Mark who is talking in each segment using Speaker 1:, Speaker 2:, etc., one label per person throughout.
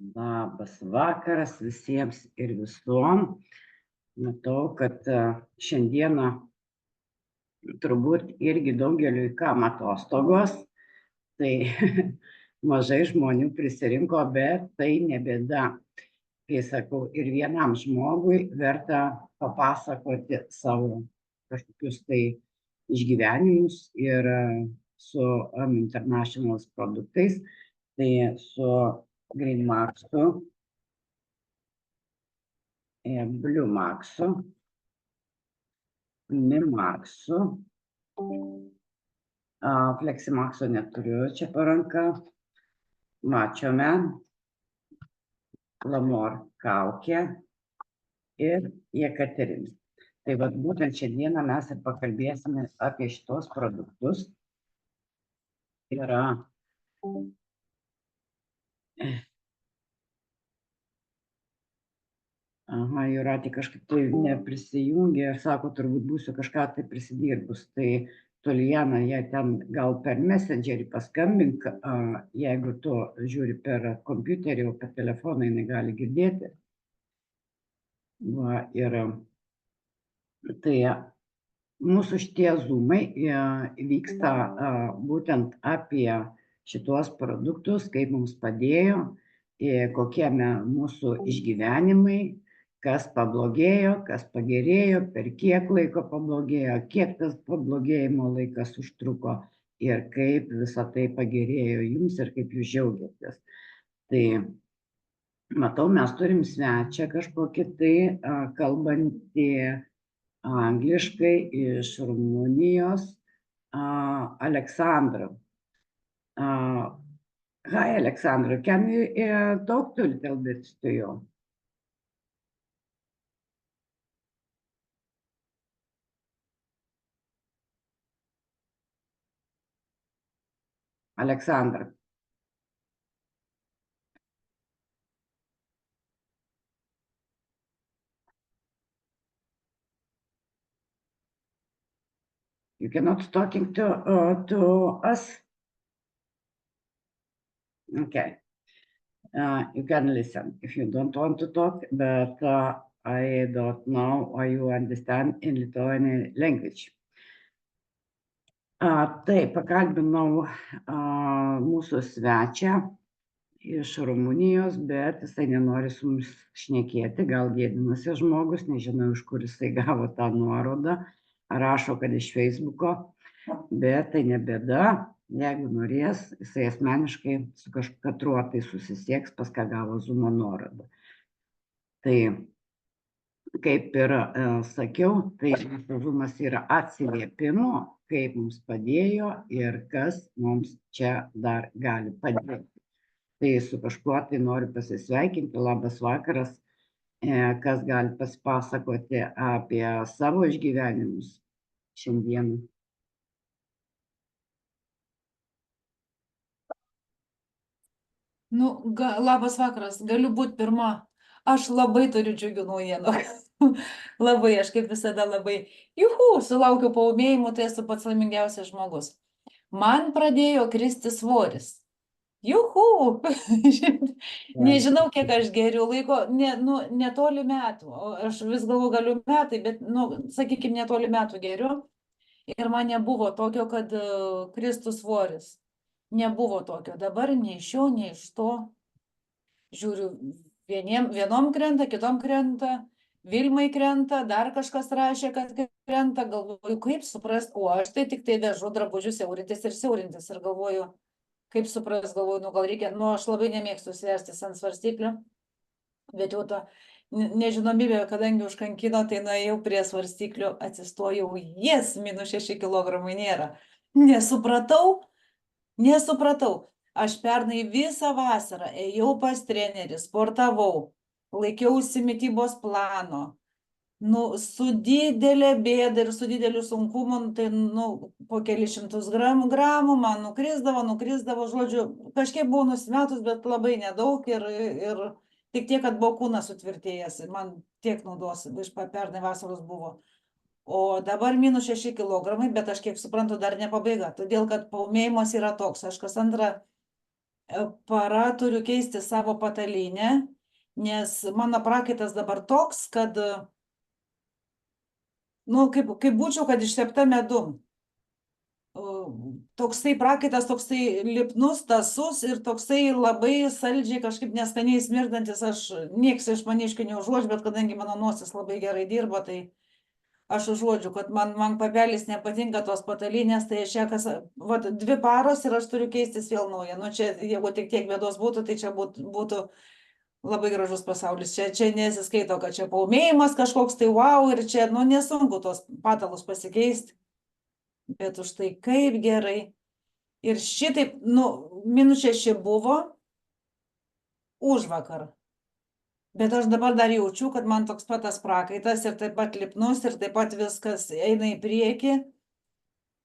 Speaker 1: Labas vakaras visiems ir visom. Matau, kad šiandieną turbūt irgi daugeliui kam atostogos, tai mažai žmonių prisirinko, bet tai ne bėda. Kai sakau, ir vienam žmogui verta papasakoti savo kažkokius tai išgyvenimus ir su Internationals produktais, tai su Green Maxu, Blue Maxu, Mimaxu, Fleximaxo neturiu čia po ranka, Macho Man, Lamor kaukė ir Jekaterinis. Tai vat būtent šiandieną mes ir pakalbėsime apie šitos produktus. Yra Jūratė kažkaip tai neprisijungė ir sako, turbūt būsiu kažką tai prisidirbus. Tai Tulijana, jei ten gal per Messengerį paskambink, jeigu tu žiūri per kompiuterį, o per telefoną jinai gali girdėti. Va, ir tai mūsų šitie zoomai vyksta būtent apie šitos produktus, kaip mums padėjo, kokie mūsų išgyvenimai, kas pablogėjo, kas pagerėjo, per kiek laiko pablogėjo, kiek tas pablogėjimo laikas užtruko ir kaip visa tai pagerėjo jums ir kaip jūs džiaugiatės. Tai matau, mes turim svečią kažkokį tai kalbantį angliškai iš Rumunijos, Alexandra. Hi, Alexandra. Can you talk a little bit to you? Alexandra. You cannot talking to us? Okay. You can listen if you don't want to talk, but I don't know why you understand in Lithuanian language. Taip, pakalbinau mūsų svečią iš Rumunijos, bet jisai nenori su mums šnekėti, gal gėdinasi žmogus, nežinau, iš kur jisai gavo tą nuorodą, rašo, kad iš Facebooko, bet tai ne bėda, jeigu norės, jisai asmeniškai su kažkatruo tai susisieks, pas ką gavo Zoomo nuorodą. Tai kaip ir sakiau, tai Zoomas yra atsiliepimo, kaip mums padėjo ir kas mums čia dar gali padėti. Tai su kažkuo tai noriu pasisveikinti, labas vakaras, kas gali pasipasakoti apie savo išgyvenimus šiandieną.
Speaker 2: Labas vakaras, galiu būti pirma. Aš labai turiu džiugių naujienų. Labai, aš kaip visada labai, sulaukiu paūmėjimų, tai esu pats laimingiausias žmogus. Man pradėjo kristi svoris. Nežinau, kiek aš geriu laiko, netoli metų. Aš vis galvoju, galiu metai, bet, sakykime, netoli metų geriu. Ir man nebuvo tokio, kad kristų svoris. Nebuvo tokio. Dabar nei iš šio, nei iš to. Žiūriu, vienom krenta, kitom krenta, Vilmai krenta, dar kažkas rašė, kad krenta. Galvoju, kaip suprast, aš tai tik tai vežu drabužius siaurintis ir siaurintis. Ir galvoju, kaip supras, galvoju, gal reikia, aš labai nemėgstu sėstis ant svarstyklių, bet jau to nežinomybė, kadangi užkankino, tai nuėjau prie svarstyklių, atsistojau, -6 kilogramai nėra. Nesupratau. Aš pernai visą vasarą ėjau pas trenerį, sportavau, laikiausi mitybos plano. Su didelė bėda ir su dideliu sunkumu, tai po kelis šimtus gramų man nukrisdavo, žodžiu, kažkiek buvau nusimetus, bet labai nedaug ir tik tiek, kad buvo kūnas sutvirtėjęs, man tiek naudos iš pernai vasaros buvo. O dabar -6 kilogramai, bet aš kiek suprantu dar ne pabaiga, todėl kad paūmėjimas yra toks, aš kas antrą para turiu keisti savo patalynę, nes mano prakaitas dabar toks, kad, nu, kaip būčiau, kad ištepta medum. Toksai prakaitas, toksai lipnus, tasus ir toksai labai saldžiai, kažkaip neskaniai smirdantis, nieks iš maniškių neužuodž, bet kadangi mano nosis labai gerai dirba, tai aš užuodžiu, kad man papelis nepatinka tos patalynės, tai aš ją vat 2 paros ir aš turiu keistis vėl naują. Nu, čia, jeigu tik tiek bėdos būtų, tai čia būtų labai gražus pasaulis. Čia nesiskaito, kad čia paūmėjimas kažkoks, tai wow, ir čia, nu, nesunku tos patalus pasikeisti. Bet už tai kaip gerai. Ir šitaip, nu, -6 buvo užvakar. Bet aš dabar dar jaučiu, kad man toks pat tas prakaitas ir taip pat lipnus ir taip pat viskas eina į priekį.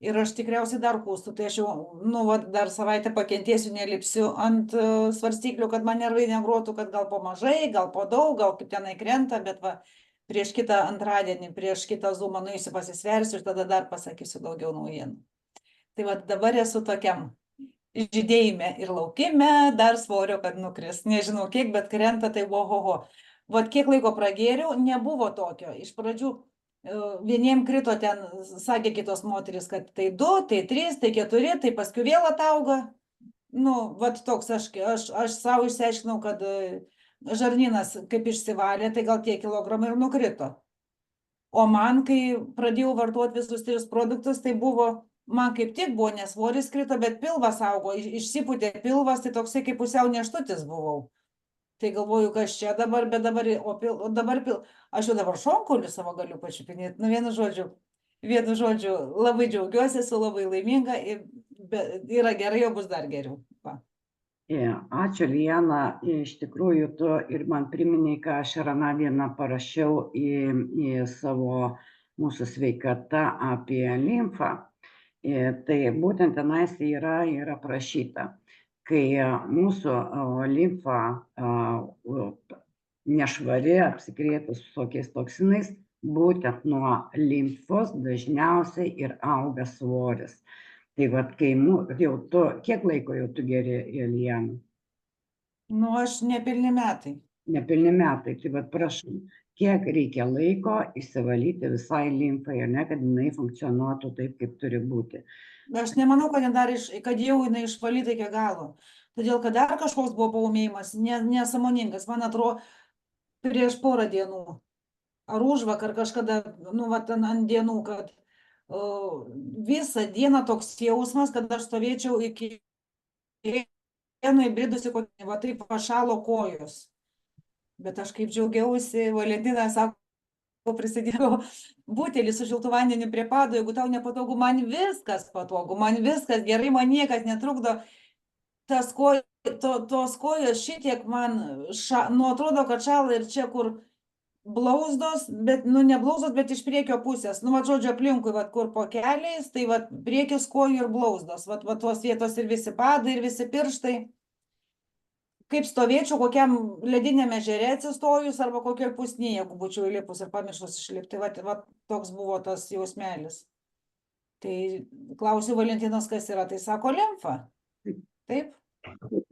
Speaker 2: Ir aš tikriausiai dar kūstu, tai aš jau, nu, va, dar savaitę pakentėsiu, nelipsiu ant svarstyklių, kad man nervai negrotų, kad gal po mažai, gal po daug, gal kaip tenai krenta, bet va, prieš kitą antradienį, prieš kitą Zoomą nueisiu pasisversiu ir tada dar pasakysiu daugiau naujienų. Tai va, dabar esu tokiam žydėjime ir laukime, dar svorio, kad nukris. Nežinau kiek, bet krenta, tai ohoho. Vat kiek laiko pragėriau, nebuvo tokio. Iš pradžių vieniem krito ten, sakė kitos moteris, kad tai 2, tai 3, tai 4, tai paskui vėl atauga. Nu, vat toks, aš savo išsiaiškinau, kad žarnynas kaip išsivalė, tai gal tie kilogramai ir nukrito. O man, kai pradėjau vartoti visus 3 produktus, tai buvo, man kaip tik buvo, nes svoris krito, bet pilvas augo, išsipūtė pilvas, tai toksai kaip pusiau neštutis buvau. Tai galvoju, kas čia dabar, bet dabar, aš jau dabar šonkauliu savo galiu pačiupinėti. Nu, vienu žodžiu, labai džiaugiuosi, esu labai laiminga ir yra gerai, jau bus dar geriau. Va.
Speaker 1: Ačiū, Liana. Iš tikrųjų, tu ir man priminei, ką aš ir aną dieną parašiau į savo mūsų sveikata apie limfą. Tai būtent tenais yra aprašyta. Kai mūsų limfa nešvari, apsikrėtus visokiais toksinais, būtent nuo limfos dažniausiai ir auga svoris. Tai vat, kai jau tu, kiek laiko jau tu geri, Liana?
Speaker 2: Nu, aš nepilni metai.
Speaker 1: Nepilni metai, tai vat prašau, kiek reikia laiko išsivalyti visai limfai, ne, kad jinai funkcionuotų taip, kaip turi būti.
Speaker 2: Aš nemanau, kad jau jinai išvalyta iki galo. Todėl, kad dar kažkoks buvo paūmėjimas, nesąmoningas, man atrodo, prieš porą dienų. Ar užvakar kažkada, nu, va, ant dienų, kad visą dieną toks jausmas, kad aš stovėčiau iki vieno įbridusi, va taip pašalo kojos. Bet aš kaip džiaugiausi, Valentina sako, prisidėjau butelį su šiltu vandeniu prie pado, jeigu tau nepatogu, man viskas patogu, man viskas gerai, man niekas netrukdo. Tos kojos šitiek man, nu, atrodo, kad šala ir čia, kur blauzdos, bet, nu, ne blauzdos, bet iš priekio pusės. Nu, va, žodžiu, aplinkui, va, kur po keliais, tai, va, priekis kojų ir blauzdos. Va, tos vietos ir visi padai, ir visi pirštai. Kaip stovėčiau kokiam lediniam ežere atsistojus arba kokioj pusnyje, jeigu būčiau įlipus ir pamiršus išlipti. Va, toks buvo tas jausmelis. Tai klausiu Valentinos, kas yra, tai sako limfa. Taip?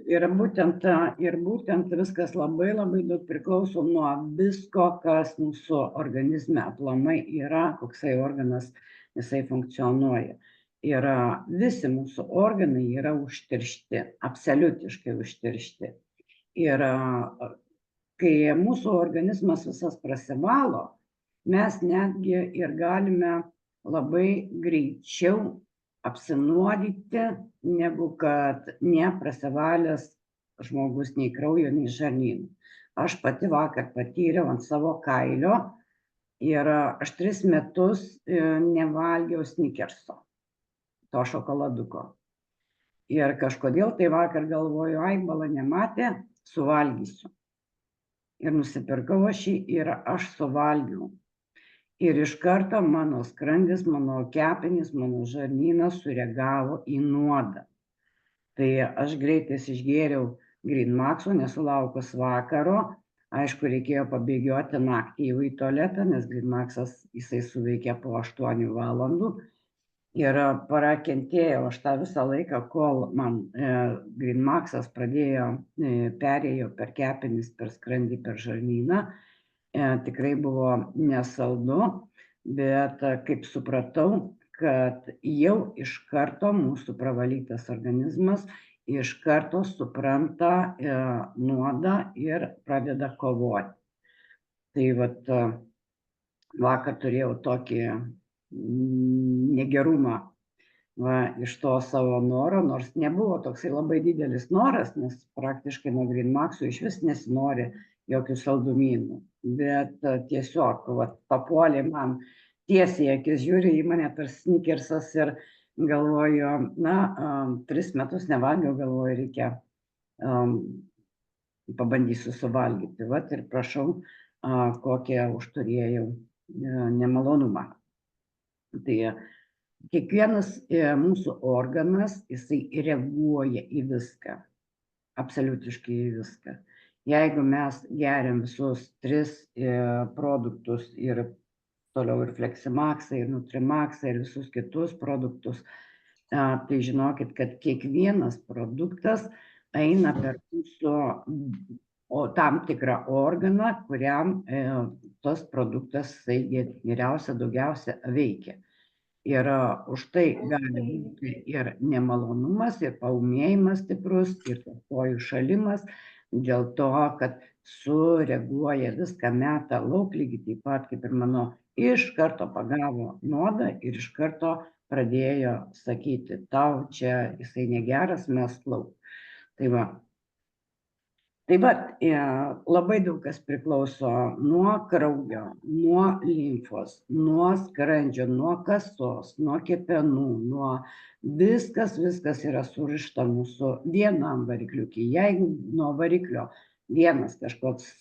Speaker 1: Ir būtent viskas labai daug priklauso nuo visko, kas mūsų organizme aplamai yra, koksai organas jisai funkcionuoja. Ir visi mūsų organai yra užteršti, absoliutiškai užteršti. Ir kai mūsų organizmas visas prasivalo, mes netgi ir galime labai greičiau apsinuodyti, negu kad neprasivalęs žmogus nei kraujo, nei žarnynų. Aš pati vakar patyriau ant savo kailio ir aš 3 metus nevalgiau snikerso, to šokoladuko. Ir kažkodėl tai vakar galvoju, bala nematė, suvalgysiu. Ir nusipirkau aš jį ir aš suvalgiau. Ir iš karto mano skrandis, mano kepenys, mano žarnynas sureagavo į nuodą. Tai aš greitai išgėriau Green Maxo, nesulaukus vakaro. Aišku, reikėjo pabėgioti naktį į tualetą, nes Green Maxas jisai suveikia po 8 valandų. Ir prakentėjau aš tą visą laiką, kol man Greenmaxas perėjo per kepenis, per skrandį, per žarnyną. Tikrai buvo nesaldu, bet kaip supratau, kad jau iš karto mūsų pravalytas organizmas iš karto supranta nuodą ir pradeda kovoti. Tai vat vakar turėjau tokį negerumą iš to savo noro, nors nebuvo toksai labai didelis noras, nes praktiškai nuo Greenmaxų iš vis nesinori jokių saldumynų. Bet tiesiog papuolė man tiesiai akis, žiūri į mane tarsi Snickersas ir galvoju, 3 metus nevalgiau, galvoju, reikia pabandysiu suvalgyti. Vat ir prašau, kokią užturėjau nemalonumą. Tai kiekvienas mūsų organas, jisai reaguoja į viską, absoliutiškai į viską. Jeigu mes geriam visus 3 produktus ir toliau ir Fleximaxą, ir Nutrimaxą, ir visus kitus produktus, tai žinokit, kad kiekvienas produktas eina per mūsų tam tikrą organą, kuriam tas produktas geriausia, daugiausia veikia. Ir už tai gali būti ir nemalonumas, ir paūmėjimas stiprus, ir kojų šalimas, dėl to, kad sureaguoja viską meta lauk, lygiai taip pat kaip ir mano, iš karto pagavo nuodą ir iš karto pradėjo sakyti, tau čia jisai negeras, mesk lauk. Tai va, labai daug kas priklauso nuo kraujo, nuo limfos, nuo skrandžio, nuo kasos, nuo kepenų, nuo viskas yra surišta mūsų vienam varikliukui. Jeigu nuo variklio vienas kažkoks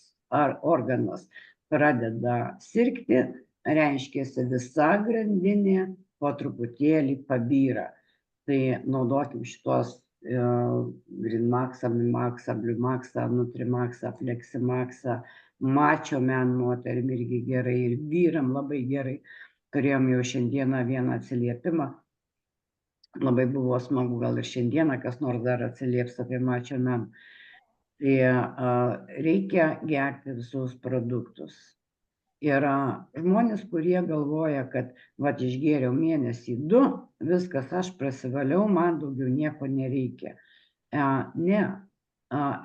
Speaker 1: organas pradeda sirgti, reiškia visa grandinė po truputėlį pabyra. Tai naudokim šitos Greenmaxą, Mimaxą, Bluemaxą, Nutrimaxą, Fleximaxą, Macho Man moterim irgi gerai ir vyram labai gerai. Turėjom jau šiandieną vieną atsiliepimą. Labai buvo smagu, gal ir šiandieną kas nors dar atsilieps apie Macho Man. Tai reikia gerti visus produktus. Yra žmonės, kurie galvoja, kad išgėriau mėnesį 2, viskas, aš prasivaliau, man daugiau nieko nereikia. Ne,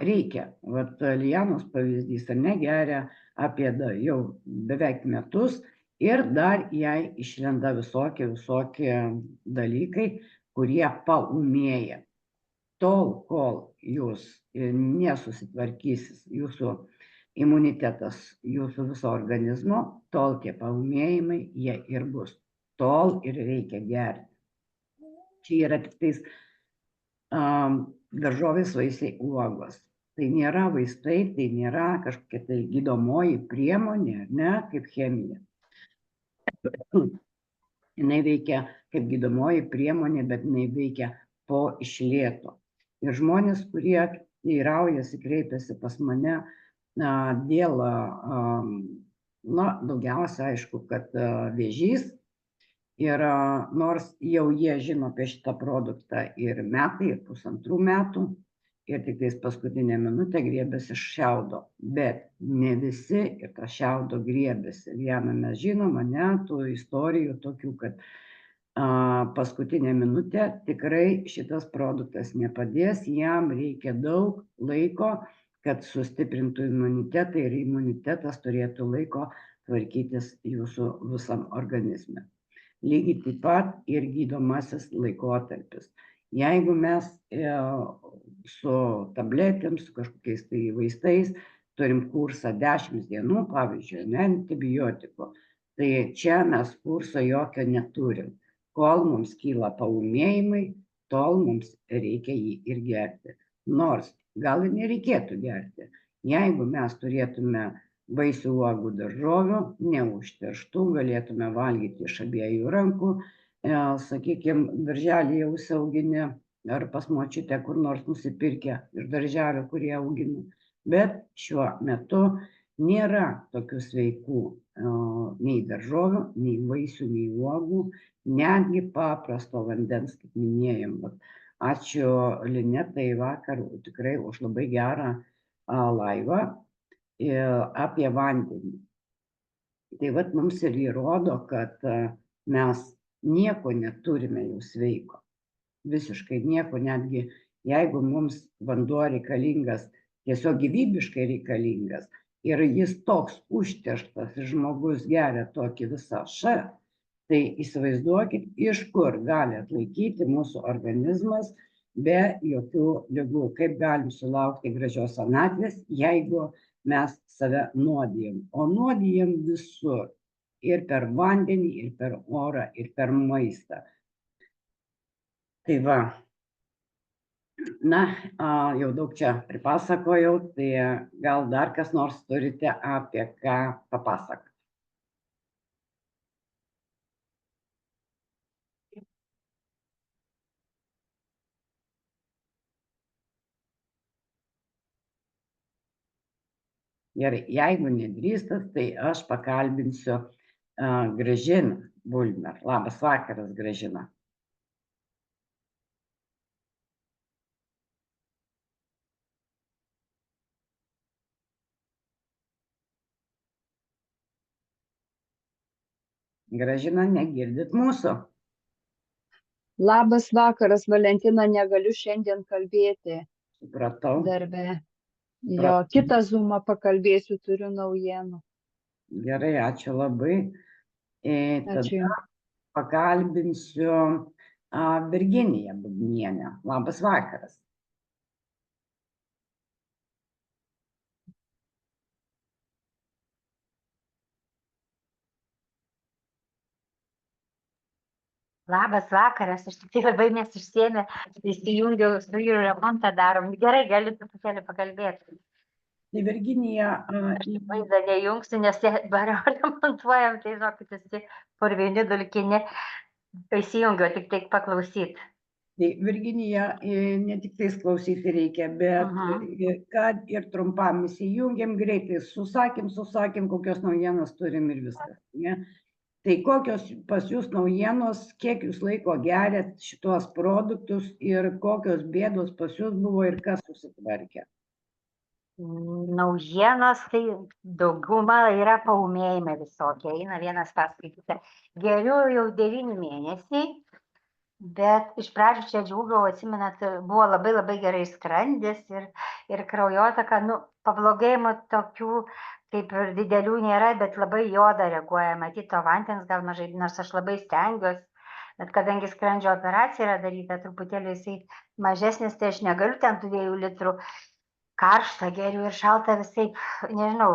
Speaker 1: reikia. Lianos pavyzdys, geria apie jau beveik metus ir dar jai išlenda visokie dalykai, kurie paūmėja. Tol, kol jūs nesusitvarkysis jūsų imunitetas jūsų viso organizmo, tol tie paūmėjimai jie ir bus. Tol ir reikia gerti. Čia yra tik tais daržovės, vaisiai, uogos. Tai nėra vaistai, tai nėra kažkokia tai gydomoji priemonė, ne, kaip chemija. Jinai veikia kaip gydomoji priemonė, bet jinai veikia po iš lėto. Ir žmonės, kurie teiraujasi, kreipiasi pas mane, dėl, daugiausia aišku, kad vėžys. Ir nors jau jie žino apie šitą produktą ir metai, ir 1,5 metų, ir tik tais paskutinę minutę griebėsi šiaudo. Bet ne visi ir tą šiaudo griebėsi. Vieną mes žinom, tų istorijų tokių, kad paskutinę minutę tikrai šitas produktas nepadės, jam reikia daug laiko, kad sustiprintų imunitetą ir imunitetas turėtų laiko tvarkytis jūsų visam organizme. Lygiai taip pat ir gydomasis laikotarpis. Jeigu mes su tabletėm, su kažkokiais tai vaistais turim kursą 10 dienų, pavyzdžiui, antibiotikų, tai čia mes kurso jokio neturim. Kol mums kyla paūmėjimai, tol mums reikia jį ir gerti. Nors gal ir nereikėtų gerti. Jeigu mes turėtume vaisių, uogų, daržovių, neužterštų, galėtume valgyti iš abiejų rankų, sakykime, darželį užsiauginę ar pas močiutę kur nors nusipirkę iš darželio, kurie augina. Bet šiuo metu nėra tokių sveikų nei daržovių, nei vaisių, nei uogų, netgi paprasto vandens, kaip minėjom. Ačiū Linetai vakar tikrai už labai gerą laivą apie vandenį. Tai vat mums ir įrodo, kad mes nieko neturime jau sveiko. Visiškai nieko, netgi jeigu mums vanduo reikalingas, tiesiog gyvybiškai reikalingas, ir jis toks užterštas, ir žmogus geria tokį visą š, tai įsivaizduokit, iš kur gali atlaikyti mūsų organizmas be jokių ligų. Kaip galim sulaukti gražios senatvės, jeigu mes save nuodijam. O nuodijam visur. Ir per vandenį, ir per orą, ir per maistą. Tai va. Na, jau daug čia pripasakojau, tai gal dar kas nors turite apie ką papasakoti. Gerai, jeigu nedrįstat, tai aš pakalbinsiu Gražiną Bulmer. Labas vakaras, Gražina. Gražina, negirdit mūsų?
Speaker 3: Labas vakaras, Valentina, negaliu šiandien kalbėti
Speaker 1: Supratau.
Speaker 3: darbe. Jo, kitą Zoomą pakalbėsiu, turiu naujienų.
Speaker 1: Gerai, ačiū labai. Tada
Speaker 3: Ačiū.
Speaker 1: pakalbinsiu Virginiją Bubnienę. Labas vakaras.
Speaker 4: Labas vakaras, aš tik labai nesusiėmė, įsijungiau su vyru remontą darom. Gerai, galiu truputėlį pakalbėti.
Speaker 1: Tai Virginija,
Speaker 4: Vaizdą nejungsiu, nes bariau remontuojam, tai žinokit, visi purvini, dulkini. Įsijungiau, tik paklausyt.
Speaker 1: tai Virginija, ne tik tais klausyti reikia, bet kad ir trumpam įsijungiam greitai, susakėm, kokios naujienos turim ir viskas. Ne? Tai kokios pas jūs naujienos, kiek jūs laiko geriat šitos produktus ir kokios bėdos pas jūs buvo ir kas susitvarkė?
Speaker 4: Naujienos, tai dauguma yra paūmėjimai visokie, eina vienas paskui kitą. Geriu jau 9 mėnesiai, bet iš pradžių čia džiūgau, atsimenat, buvo labai gerai skrandis ir kraujotaka, pablogėjimų tokių kaip ir didelių nėra, bet labai jodą reaguoja, matyt, to vandens gal mažai, nors aš labai stengiuosi, bet kadangi skrandžio operacija yra daryta, truputėlį jisai mažesnis, tai aš negaliu ten tų 2 litrų, karštą geriu ir šaltą visai, nežinau,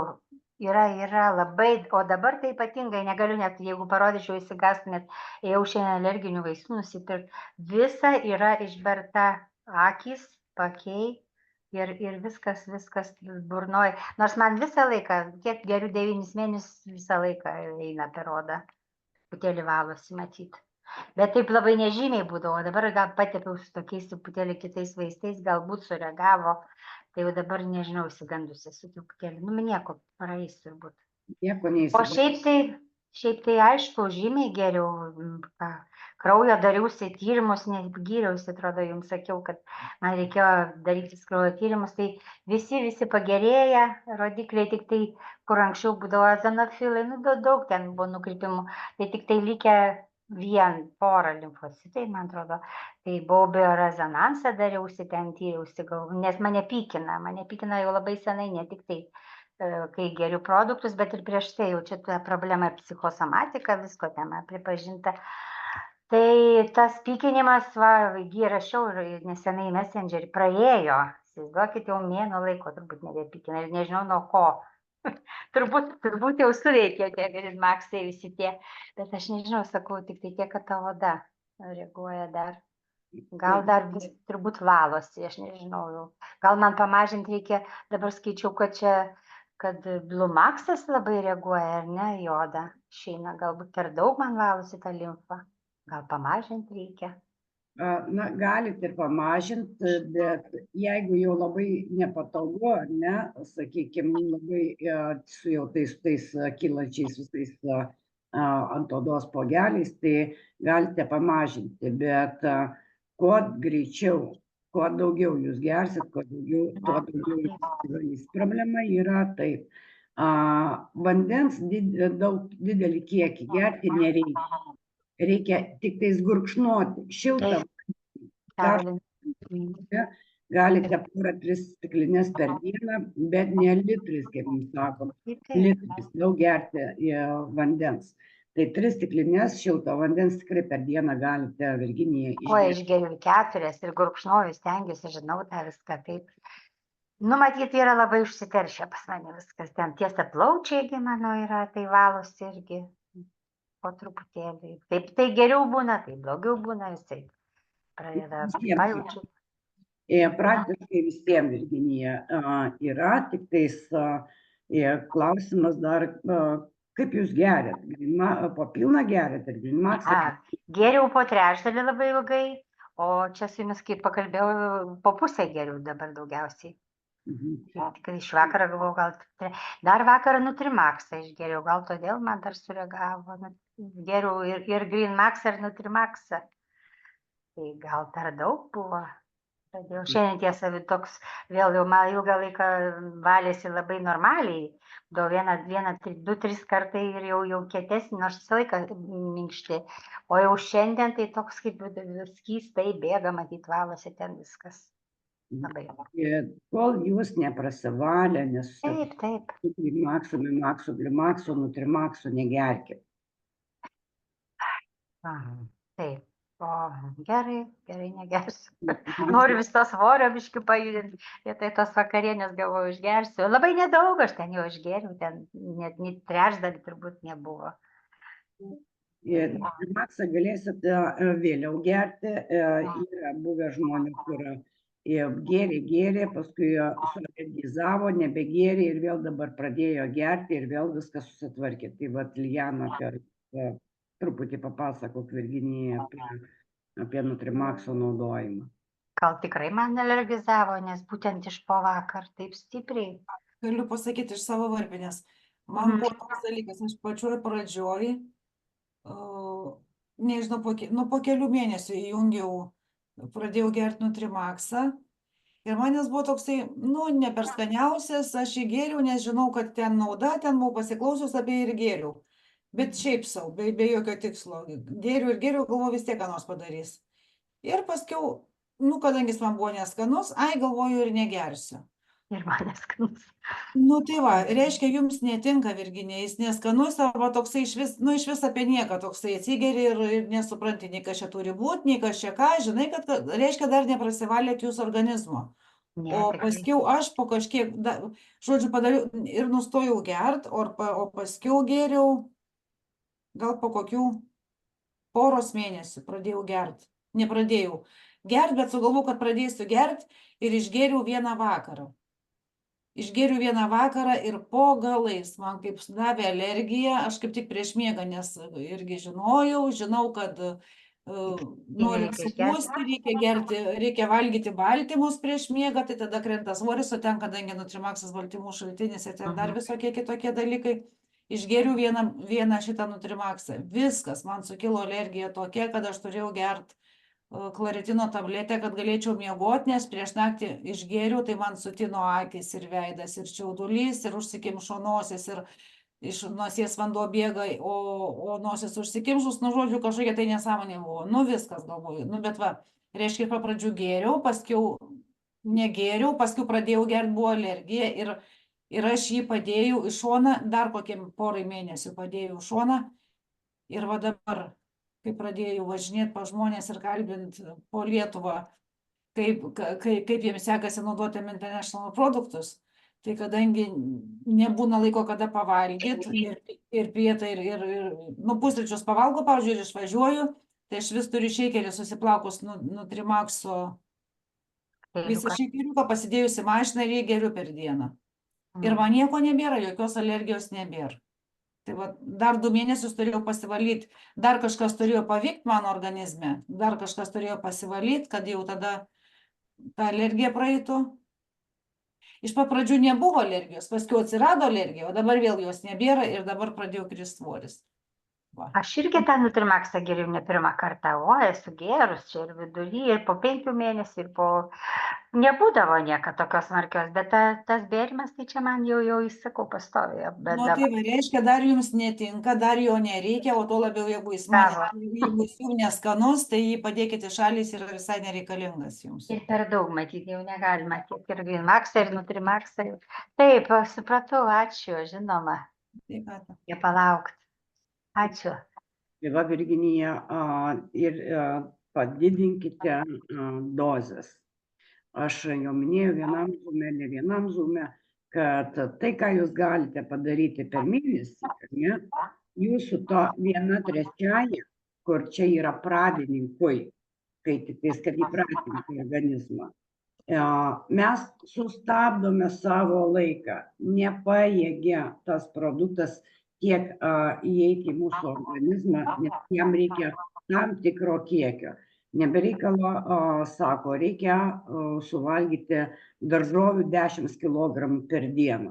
Speaker 4: yra labai, o dabar tai ypatingai negaliu, net jeigu parodyčiau įsigastumėt, ėjau šiandien alerginių vaistų nusipirkti, visa yra išberta, akys, pakiai. Ir viskas burnoj. Nors man visą laiką, kiek geriu 9 mėnesius, visą laiką eina per odą. Truputėlį valosi matyti. Bet taip labai nežymiai būdavo. Dabar gal patepiau su tokiais truputėlį kitais vaistais, galbūt sureagavo. Tai jau dabar nežinau, įsigandusi esu truputėlį. Nieko, praeis turbūt.
Speaker 1: Nieko neįsigandusi.
Speaker 4: O šiaip tai aišku, žymiai geriau. Kraujo dariausi tyrimus, gyriausi, atrodo, jums sakiau, kad man reikėjo daryti kraujo tyrimus, tai visi pagerėja, rodikliai tik tai, kur anksčiau būdavo eozinofilai, daug ten buvo nukrypimų, tai tik tai likę porą limfocitai, man atrodo, tai buvau biorezonansą dariausi, ten tyriausi, nes mane pykina jau labai senai, ne tik tai, kai geriu produktus, bet ir prieš tai jau čia ta problema psichosomatika, visko tema pripažinta. Tai tas pykinimas, jį rašiau ir nesenai Messengerį, praėjo, įsivaizduokit, jau mėnuo laiko turbūt nebepykina ir nežinau nuo ko. turbūt jau suveikė tie Gridmaxai visi tie, bet aš nežinau, sakau, tik tai tiek, kad ta oda reaguoja dar. Gal dar turbūt valosi, aš nežinau jau. Gal man pamažinti reikia, dabar skaičiau, kad Blue Maxas labai reaguoja, ar ne, į odą išeina, galbūt per daug man valosi tą limfą. Gal pamažinti reikia.
Speaker 1: Na, galite ir pamažinti, bet jeigu jau labai nepatogu, ar ne, sakykime, labai su jau tais kylančiais visais ant odos pogeliais, tai galite pamažinti, bet kuo greičiau, kuo daugiau jūs gersit, tuo daugiau jūs įsivalys. Problema yra taip. Vandens didelį kiekį gerti nereikia. Reikia tik tais gurkšnoti. Šiltą galite porą 3 stiklines per dieną, bet ne litrais, kaip mums sakom. Litrais daug gerti vandens. Tai 3 stiklines šilto vandens tikrai per dieną galite, Virginija,
Speaker 4: Kuo išgeriu 4 ir gurkšnoju, stengiuosi, žinau tą viską taip. Nu, matyt, yra labai užsiteršę pas mane viskas. Ten tiesa plaučiai mano yra, tai valosi irgi po truputėlį. Taip, tai geriau būna, tai blogiau būna, jisai pradeda pajaučiu.
Speaker 1: Praktiškai visiems, Virginija, yra, tik tais klausimas dar, kaip jūs geriat? Po pilną geriat ir Greenmaxą?
Speaker 4: Geriau po trečdalį labai ilgai, o čia su jumis, kaip pakalbėjau, po pusę geriau dabar daugiausiai. Tikrai iš vakaro galvojau, gal dar vakarą Nutrimaxą išgeriau, gal todėl man dar sureagavo. Geriau ir Greenmaxą, ir Nutrimaxą. Tai gal per daug buvo. Šiandien tiesa toks, vėl jau man ilgą laiką valėsi labai normaliai. 2-3 kartai ir jau kietesnį, nors visą laiką minkšti. O jau šiandien tai toks kaip skystai bėga, matyt, valosi ten viskas. Labai.
Speaker 1: Kol jūs neprasivalę,
Speaker 4: Taip.
Speaker 1: Greenmaxo, Nutrimaxo negerkit.
Speaker 4: Taip. O, gerai negersiu. Noriu vis to svorio biškį pajudinti. Tai tos vakarienės galvoju išgersiu. Labai nedaug aš ten jau išgeriu, ten net trečdalį turbūt nebuvo.
Speaker 1: Nutrimaxą galėsit vėliau gerti. Yra buvę žmonių, kur gėrė, paskui sualergizavo, nebegėrė ir vėl dabar pradėjo gerti ir vėl viskas susitvarkė. Tai vat Lijana truputį papasakok, Virginija, apie Nutrimaxo naudojimą.
Speaker 4: Gal tikrai man alergizavo, nes būtent iš po vakar taip stipriai.
Speaker 2: Galiu pasakyti iš savo varpinės. Man buvo toks dalykas, aš pačioj pradžioj, nežinau, po kelių mėnesių įjungiau, pradėjau gerti Nutrimaxą. Ir manęs buvo toksai, neperskaniausias, aš jį gėriau, nes žinau, kad ten nauda, ten buvau pasiklausius apie jį ir gėriau. Bet šiaip savo, be jokio tikslo. Gėriau, galvoju, vis tiek ką nors padarys. Ir paskiau, kadangi jis man buvo neskanus, galvoju ir negersiu.
Speaker 4: Ir man neskanus.
Speaker 2: Tai va, reiškia, jums netinka, Virginija, jis neskanus, arba toksai iš vis apie nieką, toksai atsigeri ir nesupranti, nei kas čia turi būti, nei kas čia ką, žinai, kad reiškia dar neprasivalėt jūsų organizmo. O paskiau aš po kažkiek, žodžiu, padariau ir nustojau gert, o paskiau gėriau, gal po kokių poros mėnesių pradėjau gert. Nepradėjau gert, bet sugalvojau, kad pradėsiu gert ir išgėriau vieną vakarą. Išgėriau vieną vakarą ir po galais man kaip davė alergiją, aš kaip tik prieš miegą, nes irgi žinau, kad norint supūsti, reikia valgyti baltymus prieš miegą, tai tada krenta svoris, o ten, kadangi Nutrimaxas baltymų šaltinis ir ten dar visokie kitokie dalykai, išgėriau vieną šitą Nutrimaxą. Viskas, man sukilo alergija tokia, kad aš turėjau gert klaritino tabletę, kad galėčiau miegoti, nes prieš naktį išgėriau, tai man sutino akis ir veidas, ir čiaudulys, ir užsikimšo nosis, ir iš nosies vanduo bėga, o nosis užsikimšus, žodžiu, kažkokia tai nesąmonė buvo. Viskas galvoju. Bet va, reiškia, pradžių gėriau, paskiau negėriau, paskiau pradėjau gerti, buvo alergija ir aš jį padėjau į šoną, dar kokiam porai mėnesių padėjau į šoną. Ir va dabar, kai pradėjau važinėti pa žmonės ir kalbinti po Lietuvą, kaip jiems sekasi naudoti International produktus, tai kadangi nebūna laiko, kada pavalgyti ir pietą ir pusryčius pavalgo, pavyzdžiui, ir išvažiuoju, tai aš vis turiu šeikerį susiplaukus Nutrimaxo visą šeikeriuką, pasidėjus į mašiną ir jį geriu per dieną. Ir man nieko nebėra, jokios alergijos nebėra. Tai va, dar 2 mėnesius turėjau pasivalyti, dar kažkas turėjo pavykti mano organizme, dar kažkas turėjo pasivalyti, kad jau tada ta alergija praeitų. Iš pat pradžių nebuvo alergijos, paskui atsirado alergija, o dabar vėl jos nebėra ir dabar pradėjo kristi svoris. Va.
Speaker 4: Aš irgi tą Nutrimaxą geriu ne pirmą kartą, o esu gerus čia ir vidury, ir po 5 mėnesių, ir po... Nebūdavo niekada tokios smarkios, bet tas bėrimas, tai čia man jau įsakau pastovi. Bet
Speaker 2: Nu, tai va, reiškia, dar jums netinka, dar jo nereikia, o to labiau, jeigu jis jums neskanus, tai jį padėkite šalis ir visai nereikalingas jums.
Speaker 4: Ir per daug matyti, jau negalima tiek ir Greenmaxą, ir Nutrimaxą. Taip, supratau, ačiū, žinoma. Jie palaukt. Ačiū.
Speaker 1: Tai va, Virginija, ir padidinkite dozes. Aš jau minėjau vienam zoome, ne vienam zoome, kad tai, ką jūs galite padaryti per mėnesį, ne, jūsų to 1/3, kur čia yra pradininkui, kai tik tais, kad įpratinti organizmą, mes sustabdome savo laiką, nepajėgia tas produktas tiek įeiti į mūsų organizmą, nes jam reikia tam tikro kiekio. Nebereikalo, sako, reikia suvalgyti daržovių 10 kg per dieną,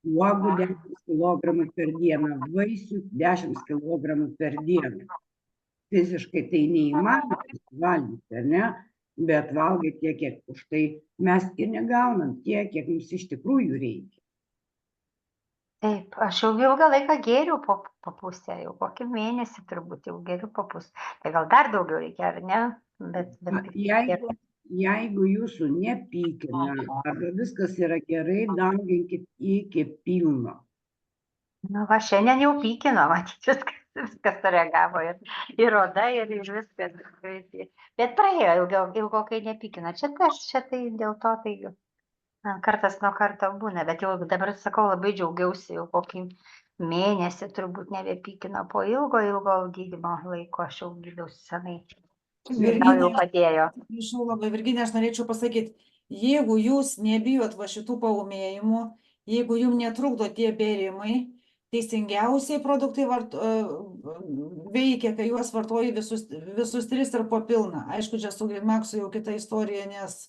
Speaker 1: uogų 10 kg per dieną, vaisių 10 kg per dieną. Fiziškai tai neįmanoma valgyti, ne? Bet valgai tiek, kiek už tai mes ir negaunam tiek, kiek mums iš tikrųjų reikia.
Speaker 4: Taip, aš jau ilgą laiką gėriau po pusę, jau kokį mėnesį turbūt jau geriu po pusę. Tai gal dar daugiau reikia, ar ne? Bet
Speaker 1: Jeigu jūsų nepykina, arba viskas yra gerai, dauginkit iki pilno.
Speaker 4: Nu, va, šiandien jau pykino, matyti, viskas sureagavo, ir oda, ir viskas. Bet praėjo ilgokai nepykino. Čia tai dėl to, tai kartas nuo karto būna, bet jau dabar, sakau, labai džiaugiausi, jau kokį mėnesį turbūt nebepykino po ilgo gydymo laiko, aš jau gydausi senai. Gal jau padėjo.
Speaker 2: Prašau labai, Virginija, aš norėčiau pasakyti, jeigu jūs nebijot va šitų paūmėjimų, jeigu jums netrukdo tie bėrimai, teisingiausiai produktai veikia, kai juos vartoji visus 3 ir po pilną. Aišku, čia su Greenmaxu jau kita istorija, nes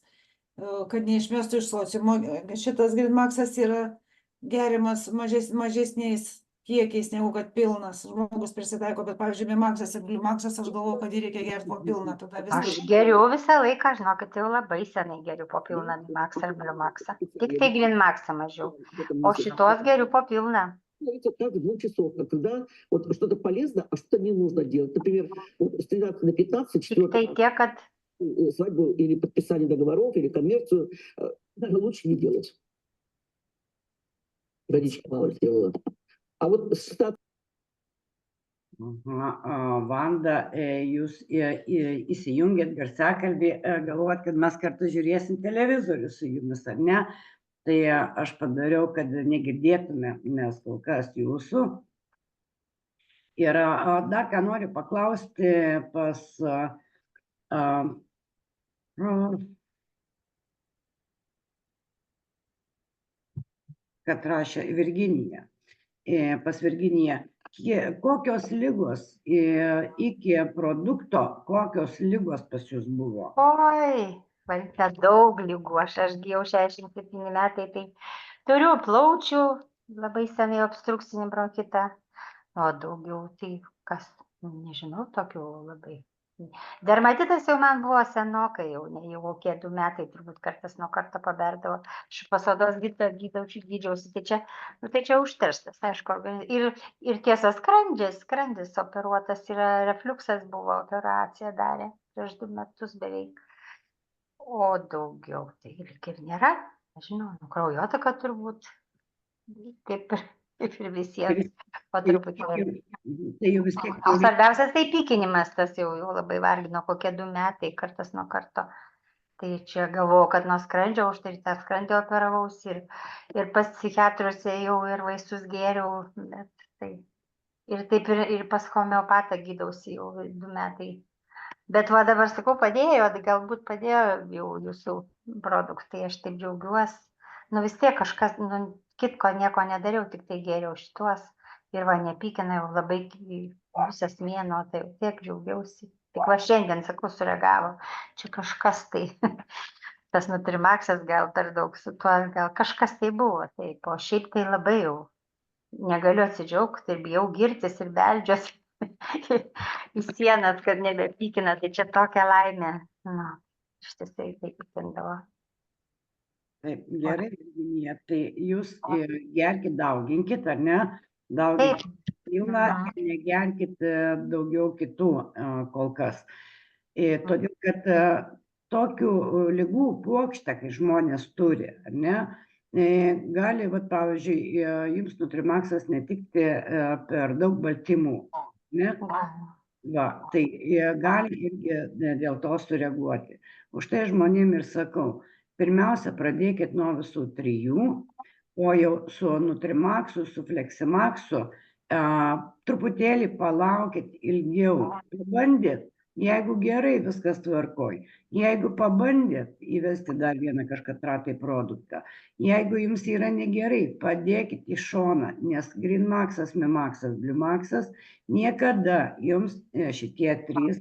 Speaker 2: kad neišmestų iš sociumo, šitas Greenmaxas yra geriamas mažesniais kiekiais negu kad pilnas. Žmogus prisitaiko, bet pavyzdžiui, Bimaxas ir Bliumaxas, aš galvoju, kad jį reikia gerti po pilną.
Speaker 4: Aš geriu visą laiką, žinokit, jau labai senai geriu po pilną Bimaxą ir Bliumaxą. Tik tai Greenmaxą mažiau. O šitos geriu по pilną.
Speaker 5: Так, 2 часов, когда вот что-то полезно, а что-то не нужно делать. Например, с 13 на 15, 4 свадьбу или подписание договоров, или коммерцию, даже лучше не делать. Водичка мало сделала. А вот
Speaker 1: Vanda, jūs įsijungėt garsiakalbį, galvojat, kad mes kartu žiūrėsim televizorių su jumis, ar ne? Tai aš padariau, kad negirdėtume mes kol kas jūsų. Ir dar ką noriu paklausti pas kad rašė Virginija. Pas Virginiją, kokios ligos iki produkto, kokios ligos pas jūs buvo?
Speaker 4: Oi, valite daug ligų, aš jau 67 metai, tai turiu plaučių, labai senai obstrukcinį bronchitą, o daugiau tai kas, nežinau, tokių labai. Dermatitas jau man buvo senokai, jau kokie 2 metai, turbūt kartas nuo karto paberdavo. Aš pas odos gydžiausi, tai čia užterštas, aišku. Ir tiesa, skrandis operuotas, refliuksas buvo, operaciją darė prieš 2 metus beveik. O daugiau tai ir nėra, nežinau, kraujotaka turbūt, kaip ir visiems. Svarbiausias tai pykinimas, tas jau labai vargino, kokie 2 metai, kartas nuo karto. Tai čia galvojau, kad nuo skrandžio, už tai tą skrandį operavausi ir pas psichiatrus ėjau ir vaistus gėriau, bet tai ir taip ir pas homeopatą gydausi jau 2 metai. Bet va dabar sakau, padėjo, galbūt padėjo jau jūsų produktai, aš taip džiaugiuosi. Nu vis tiek kažkas, kitko nieko nedariau, tik tai gėriau šituos Ir va, nepykina jau labai visas mėnuo, tai jau tiek džiaugiausi. Tik va šiandien, sakau, sureagavo, čia kažkas tai, tas Nutrimaxas gal per daug su tuo, gal kažkas tai buvo, taip, o šiaip tai labai jau negaliu atsidžiaugti ir bijau girtis ir beldžiuosi į sienas, kad nebepykina, tai čia tokia laimė. Na, iš tiesai tai pykindavo.
Speaker 1: Taip, gerai, Virginija, tai jūs gerkit, dauginkit, ar ne? Dauginkit pilną ir negerkit daugiau kitų kol kas. Todėl, kad tokių lygų puokštę, kai žmonės turi, ar ne, gali, vat, pavyzdžiui, jums Nutrimaxas netikti per daug baltymų, ne? Va, tai gali irgi dėl to sureaguoti. Už tai žmonėm ir sakau, pirmiausia, pradėkit nuo visų 3, o jau su Nutrimaxu, su Fleximaxu truputėlį palaukit ilgiau, pabandėt. Jeigu gerai, viskas tvarkoj. Jeigu pabandėt įvesti dar vieną kažką tai produktą, jeigu jums yra negerai, padėkit į šoną, nes Greenmaxas, Mimaxas, Bluemaxas niekada jums šitie 3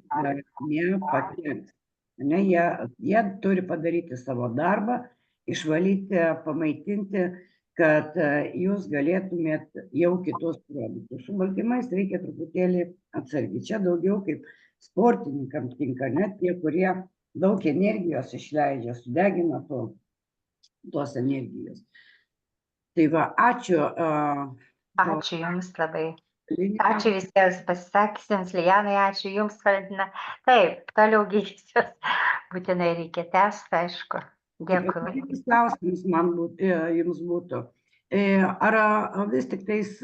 Speaker 1: nepakenks. Jie turi padaryti savo darbą, išvalyti, pamaitinti, kad jūs galėtumėt jau kitus produktus. Su baltymais reikia truputėlį atsargiai. Čia daugiau kaip sportininkams tinka, net tie, kurie daug energijos išleidžia, sudegina tos energijos. Tai va, ačiū.
Speaker 4: Ačiū Jums labai. Ačiū visiems pasisakysiams, Lijanai, ačiū Jums, Valentina. Taip, toliau gydysiuos. Būtinai reikia tęsti, aišku. Dėkui.
Speaker 1: Klausimas jums būtų. Ar vis tik tais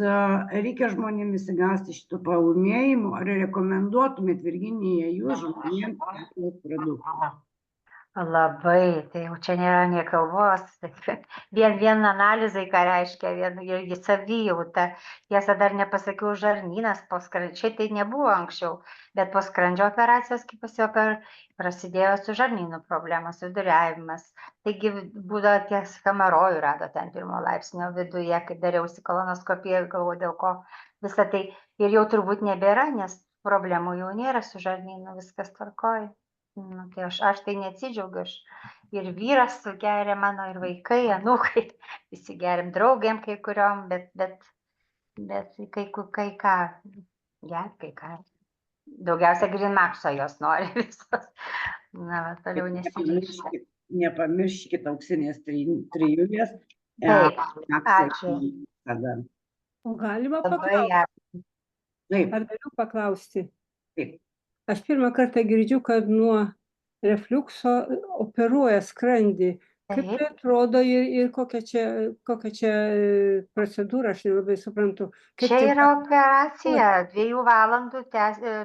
Speaker 1: reikia žmonėms įsigausti šitų paūmėjimų, ar rekomenduotumėt, Virginija, jūs žmonėms produktų?
Speaker 4: Labai, tai jau čia nėra nie kalbos. Vien analizai, ką reiškia, irgi savijauta. Tiesa, dar nepasakiau žarnynas po skrandžio, tai nebuvo anksčiau, bet po skrandžio operacijos, kai prasidėjo su žarnynu problemas, viduriavimas. Taigi būdavo ties hemorojų rado ten 1 laipsnio viduje, kai dariausi kolonoskopiją, galvoju, dėl ko visą tai. Ir jau turbūt nebėra, nes problemų jau nėra su žarnynu, viskas tvarkoja. Tai aš tai neatsidžiaugiu, ir vyras geria mano, ir vaikai, anūkai, visi geriam, draugėm kai kuriom, bet kai ką, kai ką. Daugiausia Greenmaxo jos nori visos. Na, va, toliau nesiryžta.
Speaker 1: Nepamirškit auksinės trijulės.
Speaker 4: Taip, ačiū.
Speaker 6: O galima paklausti? Ar galiu paklausti?
Speaker 1: Taip.
Speaker 6: Aš pirmą kartą girdžiu, kad nuo refliukso operuoja skrandį. Kaip tai atrodo ir kokia čia procedūra, aš nelabai suprantu.
Speaker 4: Čia yra operacija, 2 valandų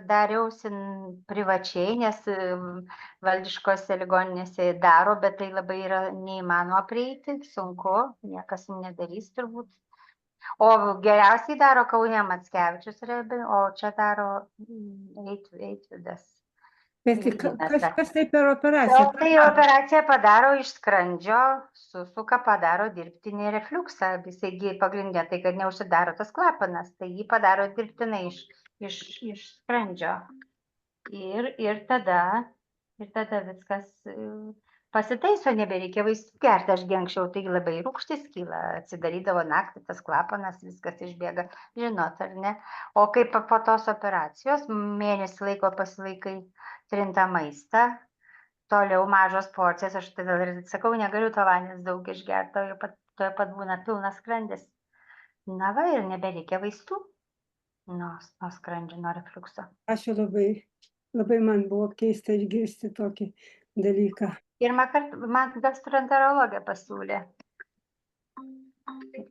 Speaker 4: dariausi privačiai, nes valdiškose ligoninėse daro, bet tai labai yra neįmanoma prieiti, sunku, niekas nedarys turbūt. O geriausiai daro Kaune Mackevičius, o čia daro Eitvydas.
Speaker 6: Bet kas tai per operaciją?
Speaker 4: Tai operacija padaro iš skrandžio, susuka, padaro dirbtinį refliuksą. Jisai pagrindė tai, kad neužsidaro tas klapanas, tai jį padaro dirbtinai iš skrandžio. Ir tada viskas pasitaiso, nebereikia vaistų gerti. Ašgi anksčiau tai labai rūgštis kyla, atsidarydavo naktį, tas klapanas, viskas išbėga, žinot, ar ne? O kaip po tos operacijos, mėnesį laiko pasilaikai trintą maistą, toliau mažos porcijas, aš tada ir sakau, negaliu to vandens daug išgerti, toje pat būna pilnas skrandis. Na va, ir nebereikia vaistų nuo skrandžio, nuo refliukso.
Speaker 6: Ačiū labai, labai man buvo keista išgirsti tokį dalyką.
Speaker 4: Pirmą kartą man gastroenterologė pasiūlė.